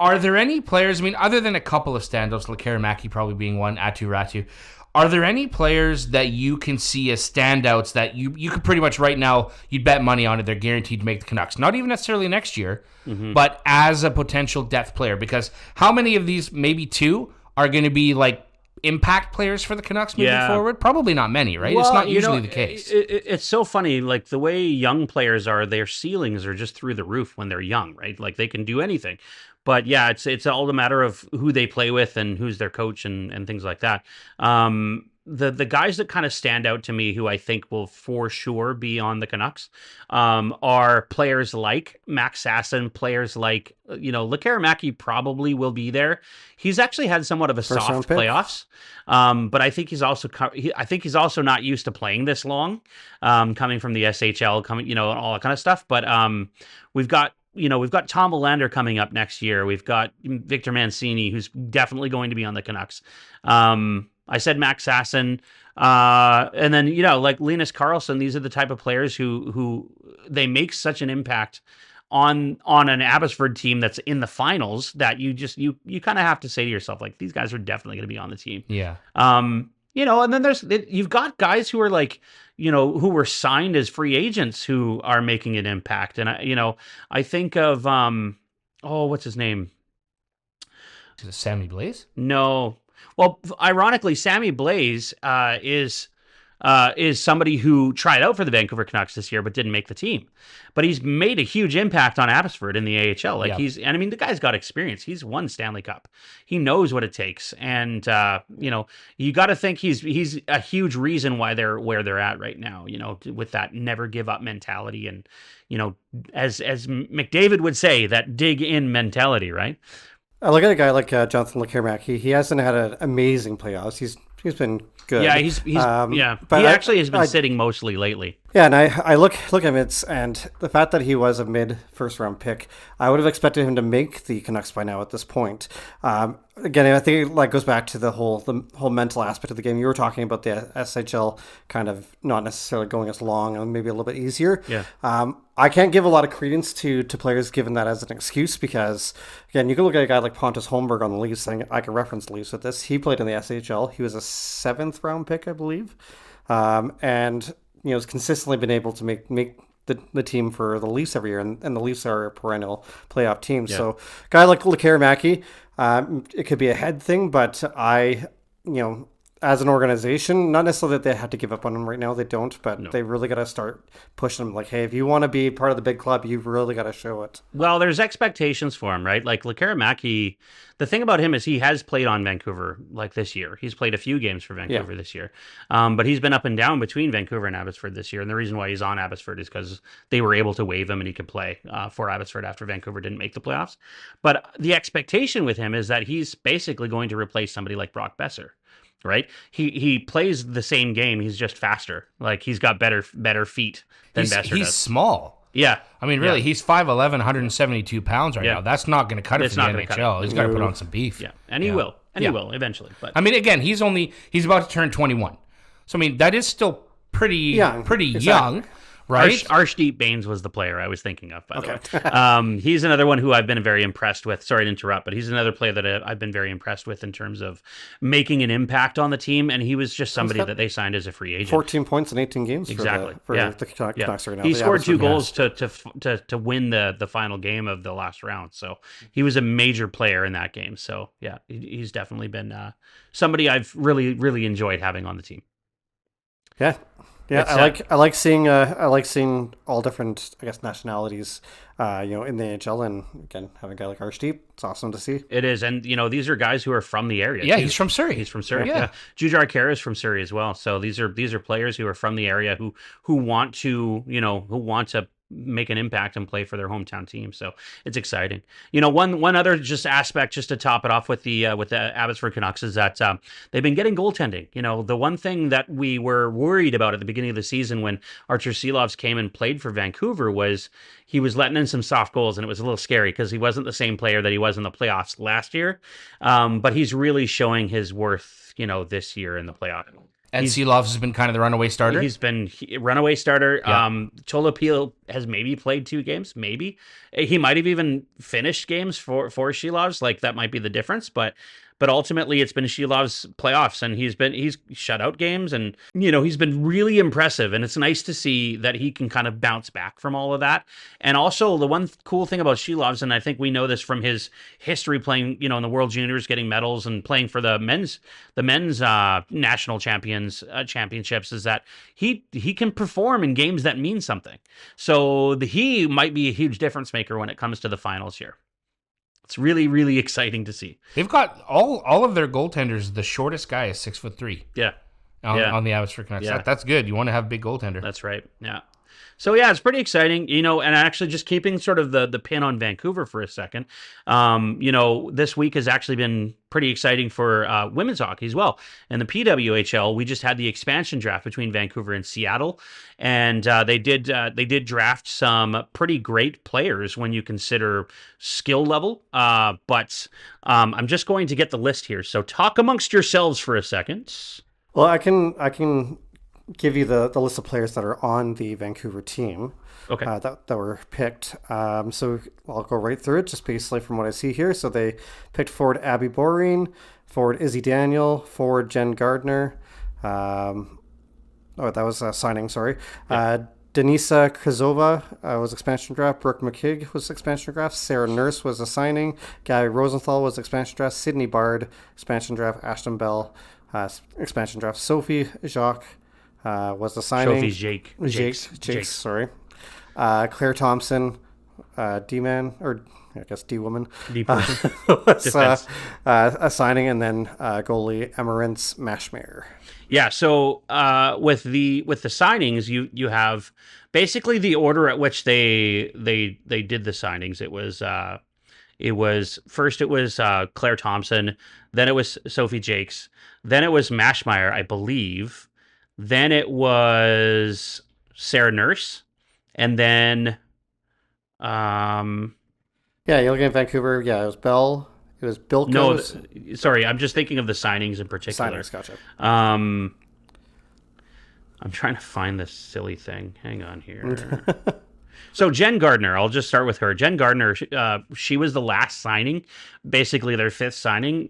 Are there any players, other than a couple of standouts, Lekkerimaki probably being one, Aatu Räty, are there any players that you can see as standouts that you could pretty much right now, you'd bet money on it, they're guaranteed to make the Canucks? Not even necessarily next year, but as a potential depth player. Because how many of these, maybe two, are going to be like impact players for the Canucks moving forward? Probably not many, right? Well, it's not usually the case. It's so funny, like the way young players are, their ceilings are just through the roof when they're young, right? Like they can do anything. But yeah, it's all a matter of who they play with and who's their coach and things like that. The guys that kind of stand out to me, who I think will for sure be on the Canucks, are players like Max Sasson, players like Lekkerimaki probably will be there. He's actually had somewhat of a soft playoffs, but I think he's also not used to playing this long, coming from the SHL, and all that kind of stuff. But we've got Tom Willander coming up next year. We've got Victor Mancini, who's definitely going to be on the Canucks. I said Max Sasson. And then, like Linus Karlsson, these are the type of players who they make such an impact on an Abbotsford team that's in the finals that you kind of have to say to yourself, like, these guys are definitely going to be on the team. Yeah. And then you've got guys who are like, who were signed as free agents who are making an impact. And I think of, what's his name? Is it Sammy Blais? No. Well, ironically, Sammy Blais is is somebody who tried out for the Vancouver Canucks this year but didn't make the team. But he's made a huge impact on Abbotsford in the AHL. Like the guy's got experience. He's won Stanley Cup. He knows what it takes, and you got to think he's a huge reason why they're where they're at right now. With that never give up mentality, and as McDavid would say, that dig in mentality, right? I look at a guy like Jonathan Lecarmack. He hasn't had an amazing playoffs. He's been good. Yeah, he's but he actually has been sitting mostly lately. Yeah, and I look at him, and the fact that he was a mid first round pick, I would have expected him to make the Canucks by now at this point. Again, I think it goes back to the whole mental aspect of the game. You were talking about the SHL kind of not necessarily going as long and maybe a little bit easier. Yeah. I can't give a lot of credence to players given that as an excuse because, again, you can look at a guy like Pontus Holmberg on the Leafs, saying I can reference the Leafs with this. He played in the SHL. He was a 7th round pick, I believe, and has consistently been able to make the team for the Leafs every year, and the Leafs are a perennial playoff team. Yeah. So, a guy like Lecarmack, it could be a head thing, but as an organization, not necessarily that they have to give up on him right now. They don't, but they really got to start pushing him. Like, hey, if you want to be part of the big club, you've really got to show it. Well, there's expectations for him, right? Like Lecarmack, the thing about him is he has played on Vancouver this year. He's played a few games for Vancouver this year, but he's been up and down between Vancouver and Abbotsford this year. And the reason why he's on Abbotsford is because they were able to waive him and he could play for Abbotsford after Vancouver didn't make the playoffs. But the expectation with him is that he's basically going to replace somebody like Brock Besser. Right? He plays the same game. He's just faster. Like he's got better feet than Besser does. He's small. Yeah. I mean, really, he's 5'11", 172 pounds right now. That's not going to cut it for the NHL. He's got to put on some beef. Yeah, and he will. And he will eventually. But I mean, again, he's about to turn 21. So, I mean, that is still pretty young. Right? Arshdeep Baines was the player I was thinking of, by the way. He's another one who I've been very impressed with. Sorry to interrupt, but he's another player that I've been very impressed with in terms of making an impact on the team, and he was just somebody that they signed as a free agent. 14 points in 18 games exactly. for the Canucks right now. He scored 2 goals to win the final game of the last round, so he was a major player in that game. So, yeah, he's definitely been somebody I've really, really enjoyed having on the team. Yeah. Yeah, I like seeing all different, I guess, nationalities, in the NHL, and again, having a guy like Arshdeep, it's awesome to see. It is, and these are guys who are from the area. Yeah, he's from Surrey. He's from Surrey. Yeah, Jujhar Khaira is from Surrey as well. So these are players who are from the area who want to make an impact and play for their hometown team. So it's exciting. One other just aspect, just to top it off with the Abbotsford Canucks, is that they've been getting goaltending. The one thing that we were worried about at the beginning of the season when Archer Seelovs came and played for Vancouver was he was letting in some soft goals, and it was a little scary because he wasn't the same player that he was in the playoffs last year. But he's really showing his worth, this year in the playoffs. And Seelovs has been kind of the runaway starter. He's been runaway starter. Yeah. Cholopil has maybe played 2 games. Maybe he might have even finished games for Seelovs. Like that might be the difference. But ultimately, it's been Seelovs' playoffs, and he's shut out games, and he's been really impressive. And it's nice to see that he can kind of bounce back from all of that. And also, the one cool thing about Seelovs, and I think we know this from his history playing, in the World Juniors, getting medals and playing for the men's national championships, is that he can perform in games that mean something. So he might be a huge difference maker when it comes to the finals here. It's really, really exciting to see. They've got all of their goaltenders. The shortest guy is 6'3". Yeah. On the Abbotsford Canucks. Yeah. That's good. You want to have a big goaltender. That's right. Yeah. So, yeah, it's pretty exciting, and actually just keeping sort of the pin on Vancouver for a second, this week has actually been pretty exciting for women's hockey as well. In the PWHL, we just had the expansion draft between Vancouver and Seattle, and they did draft some pretty great players when you consider skill level, but I'm just going to get the list here. So talk amongst yourselves for a second. Well, I can give you the list of players that are on the Vancouver team. Okay. That were picked. So I'll go right through it, just basically from what I see here. So they picked forward Abby Boreen, forward Izzy Daniel, forward Jen Gardner. That was a signing, sorry. Yeah. Denisa Krzyzova was expansion draft. Brooke McKigg was expansion draft. Sarah Nurse was a signing. Gabby Rosenthal was expansion draft. Sydney Bard, expansion draft. Ashton Bell, expansion draft. Sophie Jacques, was the signing. Sophie's Jakes, sorry. Claire Thompson, D-man, or I guess D-woman. D-person. Was a signing, and then goalie Emerence Mashmere. Yeah, so with the signings, you have basically the order at which they did the signings. It was Claire Thompson, then it was Sophie Jakes, then it was Mashmeyer, I believe, then it was Sarah Nurse, and then yeah, you're looking at Vancouver. Yeah, it was Bell. It was Bill. No, sorry, I'm just thinking of the signings in particular. Signings, gotcha. I'm trying to find this silly thing. Hang on here. So Jen Gardner, I'll just start with her. Jen Gardner, she was the last signing, basically their fifth signing.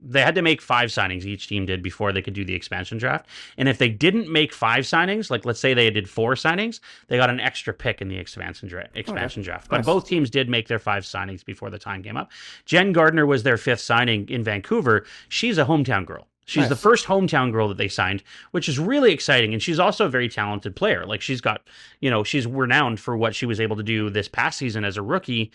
They had to make 5 signings, each team did, before they could do the expansion draft. And if they didn't make 5 signings, like let's say they did 4 signings, they got an extra pick in the expansion draft. But both teams did make their 5 signings before the time came up. Jen Gardner was their 5th signing in Vancouver. She's a hometown girl. She's the first hometown girl that they signed, which is really exciting. And she's also a very talented player. Like she's got, she's renowned for what she was able to do this past season as a rookie,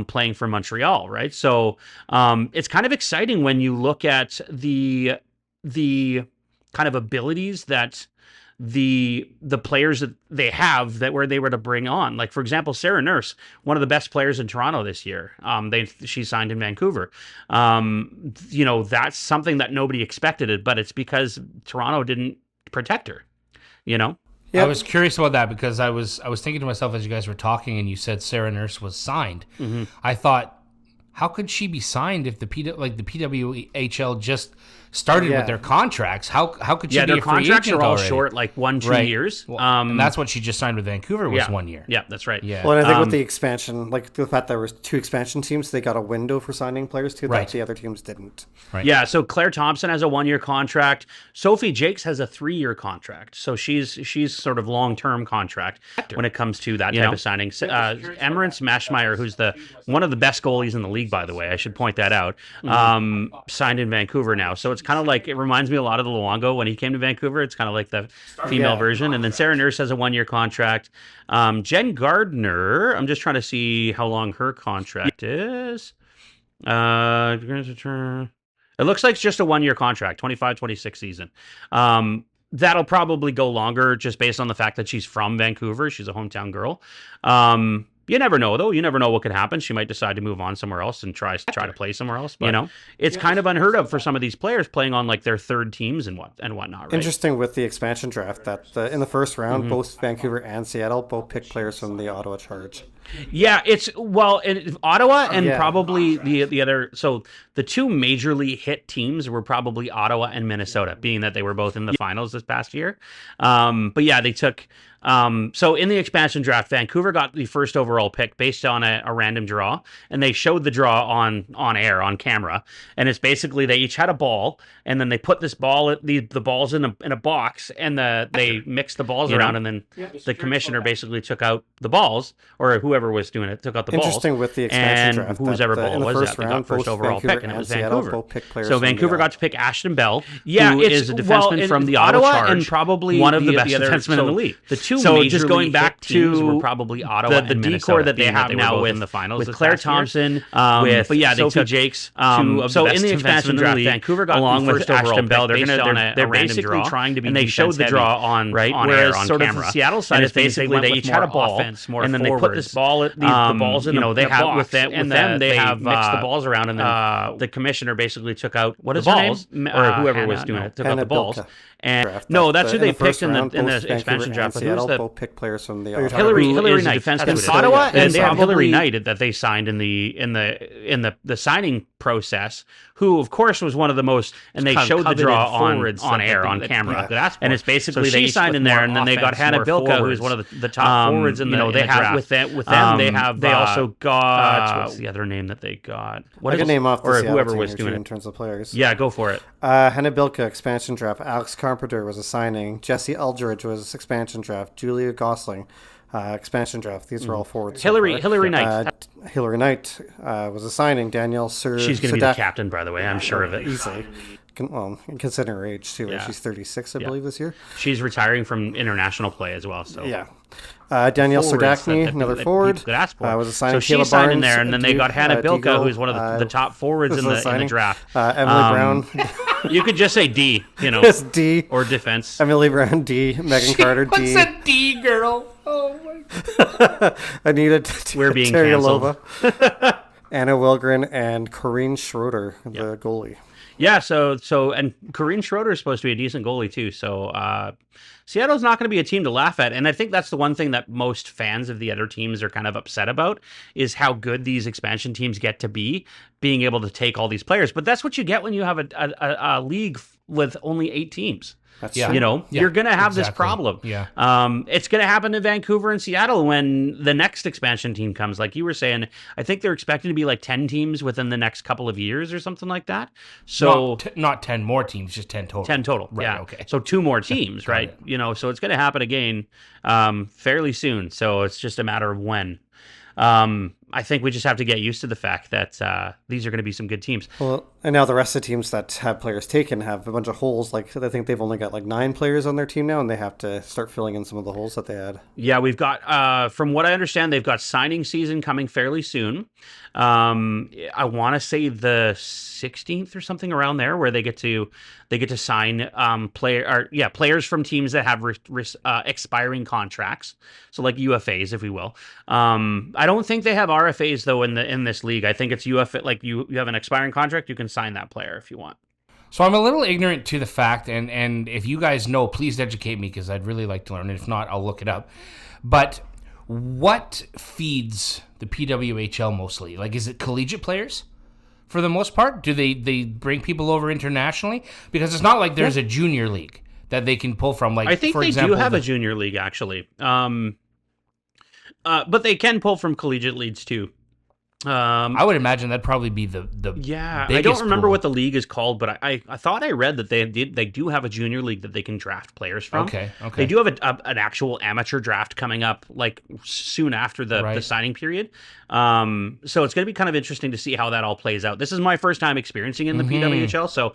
playing for Montreal, right? So it's kind of exciting when you look at the kind of abilities that the players that they have that where they were to bring on. Like, for example, Sarah Nurse, one of the best players in Toronto this year. She signed in Vancouver. That's something that nobody expected, but it's because Toronto didn't protect her, Yep. I was curious about that because I was thinking to myself as you guys were talking and you said Sarah Nurse was signed. Mm-hmm. I thought, how could she be signed if the PWHL just started with their contracts? How could she be a free agent? Yeah, their contracts are all already? Short, like 1-2 years. Well, and that's what she just signed with Vancouver was 1 year. Yeah, that's right. Yeah. Well, and I think with the expansion, like the fact there was 2 expansion teams, they got a window for signing players too that the other teams didn't. Right. Yeah, so Claire Thompson has a 1-year contract. Sophie Jakes has a 3-year contract. So she's sort of long-term contract when it comes to that type of signing. Emerence Mashmeyer, who's one of the best goalies in the league, by the way, I should point that out, signed in Vancouver now. So it's kind of like, it reminds me a lot of the Luongo when he came to Vancouver. It's kind of like the female version. And then Sarah Nurse has a 1-year contract. Jen Gardner, I'm just trying to see how long her contract is. It looks like it's just a 1-year contract, 25-26 season. That'll probably go longer just based on the fact that she's from Vancouver. She's a hometown girl. You never know, though. You never know what could happen. She might decide to move on somewhere else and try to play somewhere else. But, it's kind of unheard of for some of these players playing on like their third teams and whatnot. Right? Interesting with the expansion draft that in the first round, both Vancouver and Seattle both picked players from the Ottawa Charge. Yeah, in Ottawa and probably the other. So the 2 majorly hit teams were probably Ottawa and Minnesota, being that they were both in the finals this past year. But yeah, they took. So in the expansion draft, Vancouver got the first overall pick based on a random draw, and they showed the draw on air, on camera. And it's basically they each had a ball, and then they put this ball, the balls in a box, and they mixed the balls around, and then the commissioner basically took out the balls, or whoever was doing it took out the balls. Interesting with the expansion draft, whoever ball it was, they got first overall pick, and it was Vancouver. So Vancouver got to pick Ashton Bell, who is a defenseman from the Ottawa Charge, and probably one of the best defensemen in the league. The 2 so just going back to were probably Ottawa the and decor that they have now with the finals with Claire Thompson, with Sophie Jakes. So in the expansion draft, Vancouver got along with Ashton Bell. They're basically trying to be, and they showed the draw on air on camera. The Seattle side is basically they each had a ball, and then they put this ball, the balls in they have with them. They have mixed the balls around, and then the commissioner basically took out the balls, or whoever was doing it took out the balls. And that's who they picked in the expansion draft. Both picked players from the Hillary Knight, defense Ottawa, and they have Hillary Knight that they signed in the signing process. Who of course was one of the most, and they showed the draw on air on camera. And it's basically they signed in there, and then they got Hannah Bilka, who's one of the top forwards in the they have with them. They also got what's the other name that they got? I can name off the whoever was doing it in terms of players. Yeah, go for it. Hannah Bilka expansion draft. Alex Carpenter was a signing. Jesse Eldridge was expansion draft. Julia Gosling. expansion draft. These are all forwards. Hillary Knight. Hillary Knight was a signing. Danielle She's going to be the captain, by the way. I'm sure of it. Easily. Well, considering her age, too. She's 36, I believe, this year. She's retiring from international play as well. So yeah. Danielle Serdachny, another forward, was a signing. So she signed in there, and then they got Hannah Bilka, who's one of the top forwards in the draft. Emily Brown. You could just say D, Just D. Or defense. Emily Brown, D. Megan Carter, D. What's a D, girl? Oh, my God. Anita We're being canceled. Anna Wilgren, and Corrine Schroeder, the goalie. Yeah, so and Corrine Schroeder is supposed to be a decent goalie too. So Seattle's not going to be a team to laugh at, and I think that's the one thing that most fans of the other teams are kind of upset about is how good these expansion teams get to be, being able to take all these players. But that's what you get when you have a league with only 8 teams. You're going to have this problem. Yeah. It's going to happen in Vancouver and Seattle when the next expansion team comes. Like you were saying, I think they're expecting to be like 10 teams within the next couple of years or something like that. So not 10 more teams, just 10 total. 10 total. Right, yeah. Okay. So 2 more teams, right? So it's going to happen again fairly soon. So it's just a matter of when. I think we just have to get used to the fact that these are going to be some good teams. Well, and now the rest of the teams that have players taken have a bunch of holes. Like I think they've only got like 9 players on their team now, and they have to start filling in some of the holes that they had. Yeah, we've got, from what I understand, they've got signing season coming fairly soon. I want to say the 16th or something around there, where they get to sign players from teams that have expiring contracts, so like UFAs, if we will. I don't think they have RFAs though in this league. I think it's UFA. Like you have an expiring contract, you can sign that player if you want. So I'm a little ignorant to the fact, and if you guys know, please educate me because I'd really like to learn. And if not, I'll look it up. But what feeds the PWHL mostly? Like, is it collegiate players for the most part? Do they bring people over internationally? Because it's not like there's a junior league that they can pull from. Like, I think for they example, do have a junior league actually, but they can pull from collegiate leagues too. I would imagine that'd probably be the I don't remember what the league is called, but I thought I read that they do have a junior league that they can draft players from. Okay. They do have an actual amateur draft coming up like soon after the signing period. So it's going to be kind of interesting to see how that all plays out. This is my first time experiencing in the PWHL, so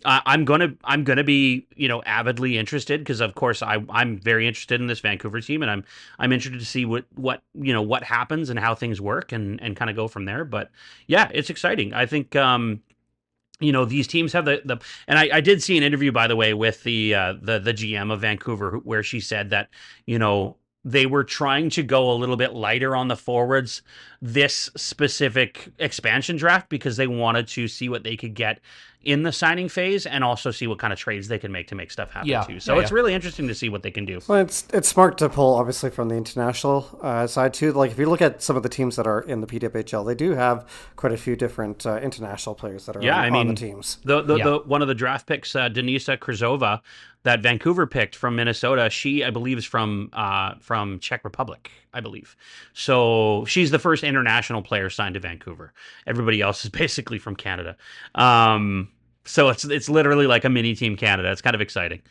I'm gonna be avidly interested because of course I'm very interested in this Vancouver team, and I'm interested to see what happens and how things work and kind of go from there. But yeah, it's exciting. I think these teams have the and I did see an interview, by the way, with the GM of Vancouver where she said that they were trying to go a little bit lighter on the forwards this specific expansion draft because they wanted to see what they could get in the signing phase and also see what kind of trades they can make to make stuff happen too. So it's really interesting to see what they can do. Well, it's smart to pull obviously from the international side too. Like if you look at some of the teams that are in the PWHL, they do have quite a few different international players that are on the teams. The one of the draft picks, Denisa Krzova, that Vancouver picked from Minnesota, she, I believe, is from Czech Republic, I believe. So she's the first international player signed to Vancouver. Everybody else is basically from Canada. So it's literally like a mini team Canada. It's kind of exciting.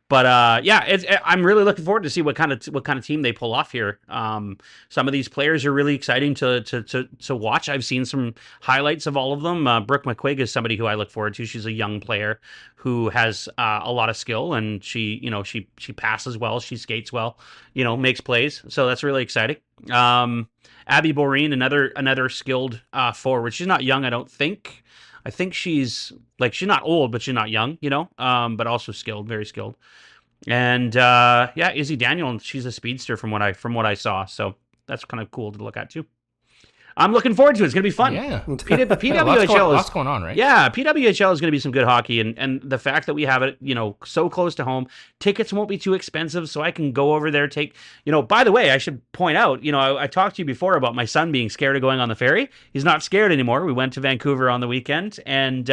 But I'm really looking forward to see what kind of team they pull off here. Some of these players are really exciting to watch. I've seen some highlights of all of them. Brooke McQuigg is somebody who I look forward to. She's a young player who has a lot of skill, and she passes well, she skates well, makes plays. So that's really exciting. Abby Boreen, another skilled forward. She's not young, I don't think. I think she's not old, but she's not young, but also skilled, very skilled. And Izzy Daniel, she's a speedster from what I saw. So that's kind of cool to look at too. I'm looking forward to it. It's going to be fun. Yeah. PWHL lots going on, right? Yeah, PWHL is going to be some good hockey, and the fact that we have it, so close to home, tickets won't be too expensive, so I can go over there, take, by the way, I should point out, I talked to you before about my son being scared of going on the ferry. He's not scared anymore. We went to Vancouver on the weekend, and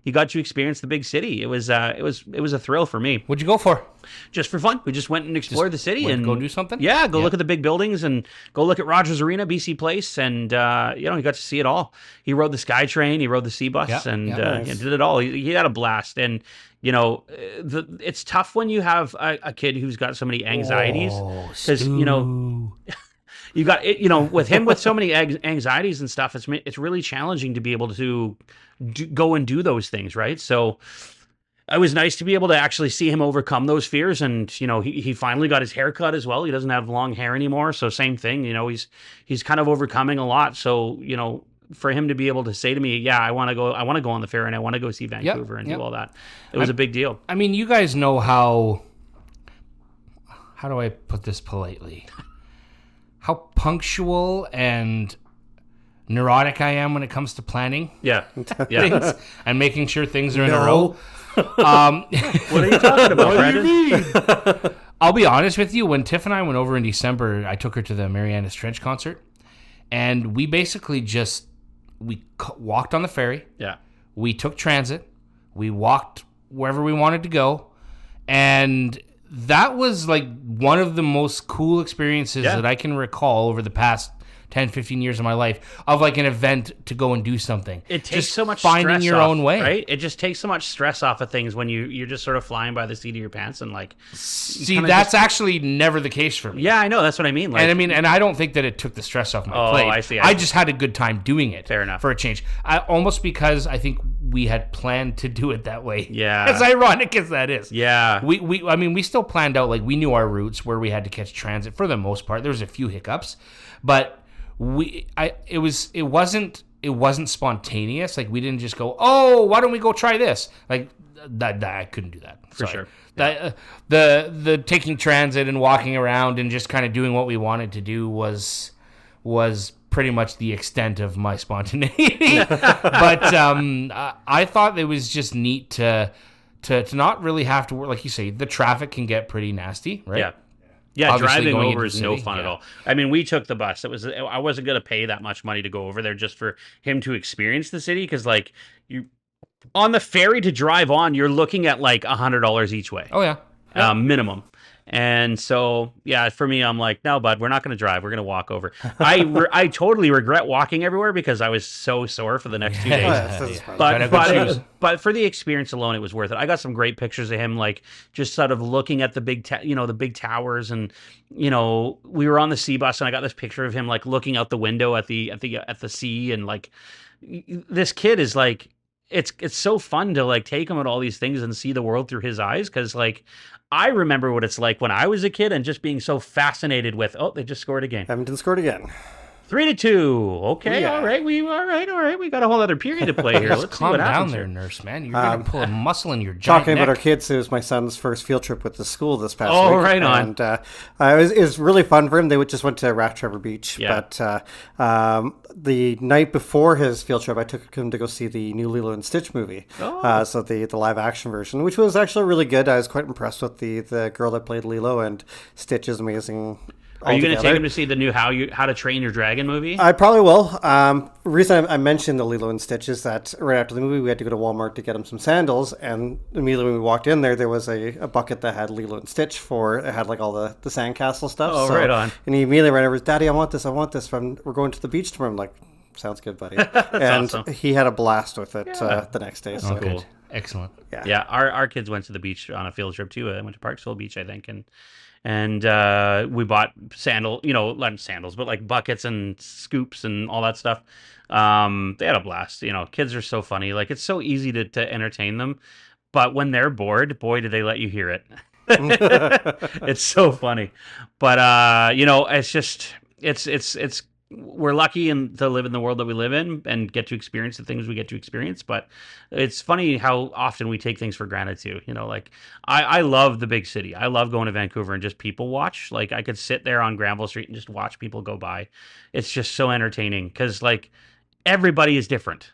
he got to experience the big city. It was a thrill for me. What'd you go for? Just for fun. We just went and explored the city and go do something. Yeah, look at the big buildings and go look at Rogers Arena, BC Place, and he got to see it all. He rode the SkyTrain, he rode the C-Bus, and he did it all. He had a blast, and it's tough when you have a kid who's got so many anxieties because you got it, with him with so many anxieties and stuff. It's really challenging to be able to go and do those things, right? So it was nice to be able to actually see him overcome those fears, and he finally got his hair cut as well. He doesn't have long hair anymore, so same thing. He's kind of overcoming a lot. So for him to be able to say to me, "Yeah, I want to go on the fair, and I want to go see Vancouver and do all that," it was a big deal. I mean, you guys know how do I put this politely? How punctual and neurotic I am when it comes to planning. Things and making sure things are in a row. What are you talking about, Brandon? I'll be honest with you. When Tiff and I went over in December, I took her to the Marianas Trench concert, and we basically walked on the ferry. Yeah. We took transit. We walked wherever we wanted to go, and that was like one of the most cool experiences that I can recall over the past 10, 15 years of my life, of like an event to go and do something. It takes just so much finding stress your off, own way, right? It just takes so much stress off of things when you're just sort of flying by the seat of your pants and like. See, that's actually never the case for me. Yeah, I know. That's what I mean. Like, and I don't think that it took the stress off my plate. I see. I just had a good time doing it. Fair enough. For a change, almost because I think we had planned to do it that way. Yeah. As ironic as that is. Yeah. We still planned out, like, we knew our routes where we had to catch transit for the most part. There was a few hiccups, but it wasn't spontaneous. Like, we didn't just go, oh, why don't we go try this? Like that I couldn't do that. For sure. Yeah. The taking transit and walking around and just kind of doing what we wanted to do was pretty much the extent of my spontaneity. But I thought it was just neat to not really have to work. Like you say, the traffic can get pretty nasty, right? Yeah. Yeah, Obviously, driving over is no fun at all. I mean, we took the bus. I wasn't going to pay that much money to go over there just for him to experience the city, because like you on the ferry to drive on, you're looking at like $100 each way. Oh yeah. Minimum. And so, yeah, for me, I'm like, no, bud, we're not going to drive. We're going to walk over. I totally regret walking everywhere because I was so sore for the next 2 days. But for the experience alone, it was worth it. I got some great pictures of him, like just sort of looking at the big towers, and we were on the sea bus, and I got this picture of him like looking out the window at the sea, and like this kid is like, it's so fun to like take him at all these things and see the world through his eyes, because like I remember what it's like when I was a kid and just being so fascinated with, they just scored again. Edmonton scored again. 3-2. Okay, yeah. All right. We got a whole other period to play here. Let's calm see what down happens there, here. Nurse, man. You're going to pull a muscle in your giant Talking neck. about our kids, it was my son's first field trip with the school this past week. Oh, right on. And it was really fun for him. They just went to Raft Trevor Beach. Yeah. But the night before his field trip, I took him to go see the new Lilo and Stitch movie. Oh. So the live action version, which was actually really good. I was quite impressed with the girl that played Lilo, and Stitch is amazing. Are you going to take him to see the new How to Train Your Dragon movie? I probably will. The reason I mentioned the Lilo and Stitch is that right after the movie, we had to go to Walmart to get him some sandals, and immediately when we walked in there was a bucket that had Lilo and Stitch it had like all the sandcastle stuff. Oh, right on. And he immediately ran over, Daddy, I want this. We're going to the beach tomorrow. I'm like, sounds good, buddy. And awesome. He had a blast with it the next day. So. Good. Excellent. Yeah. Our kids went to the beach on a field trip too. They went to Parksville Beach, I think, and we bought not sandals, but like buckets and scoops and all that stuff. They had a blast. Kids are so funny. Like, it's so easy to entertain them, but when they're bored, boy, do they let you hear it. It's so funny. But it's just it's we're lucky to live in the world that we live in and get to experience the things we get to experience. But it's funny how often we take things for granted too. Like I love the big city. I love going to Vancouver and just people watch. Like, I could sit there on Granville Street and just watch people go by. It's just so entertaining because like everybody is different.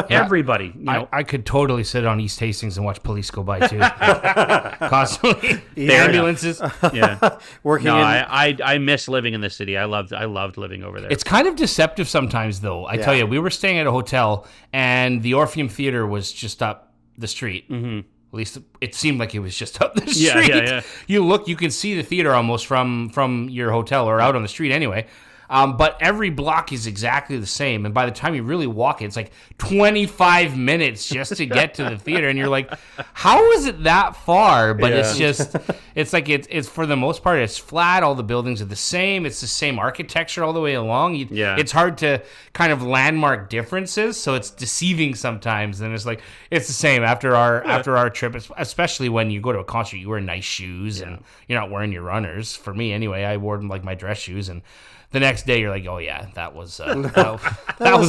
Everybody. I could totally sit on East Hastings and watch police go by too. Constantly. The ambulances. Yeah. Working I miss living in the city. I loved living over there. It's kind of deceptive sometimes though. I tell you, we were staying at a hotel and the Orpheum Theater was just up the street. Mm-hmm. least it seemed like it was just up the street. Yeah. You can see the theater almost from your hotel or out on the street anyway. But every block is exactly the same. And by the time you really walk it, it's like 25 minutes just to get to the theater. And you're like, how is it that far? But it's like, it's for the most part, it's flat. All the buildings are the same. It's the same architecture all the way along. It's hard to kind of landmark differences. So it's deceiving sometimes. And it's like, it's the same after our trip, especially when you go to a concert, you wear nice shoes and you're not wearing your runners. For me anyway, I wore like my dress shoes, and the next day, you're like, oh, yeah, that was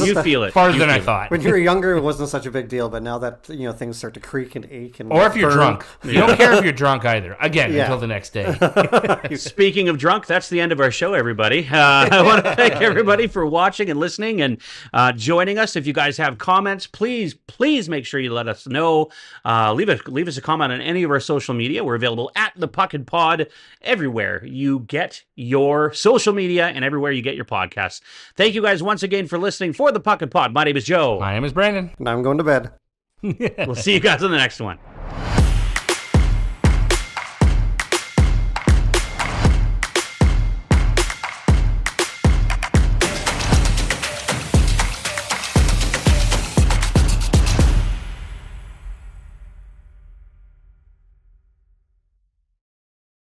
you feel it. Farther than I thought. When you were younger, it wasn't such a big deal, but now that things start to creak and ache. Or if you're drunk. You don't care if you're drunk either. Again, until the next day. Speaking of drunk, that's the end of our show, everybody. I want to thank everybody for watching and listening and joining us. If you guys have comments, please make sure you let us know. Leave us a comment on any of our social media. We're available at the Puckn Pod everywhere you get your social media and everywhere you get your podcasts. Thank you guys once again for listening for the Puckn Pod. My name is Joe. My name is Brandon. And I'm going to bed. We'll see you guys on the next one.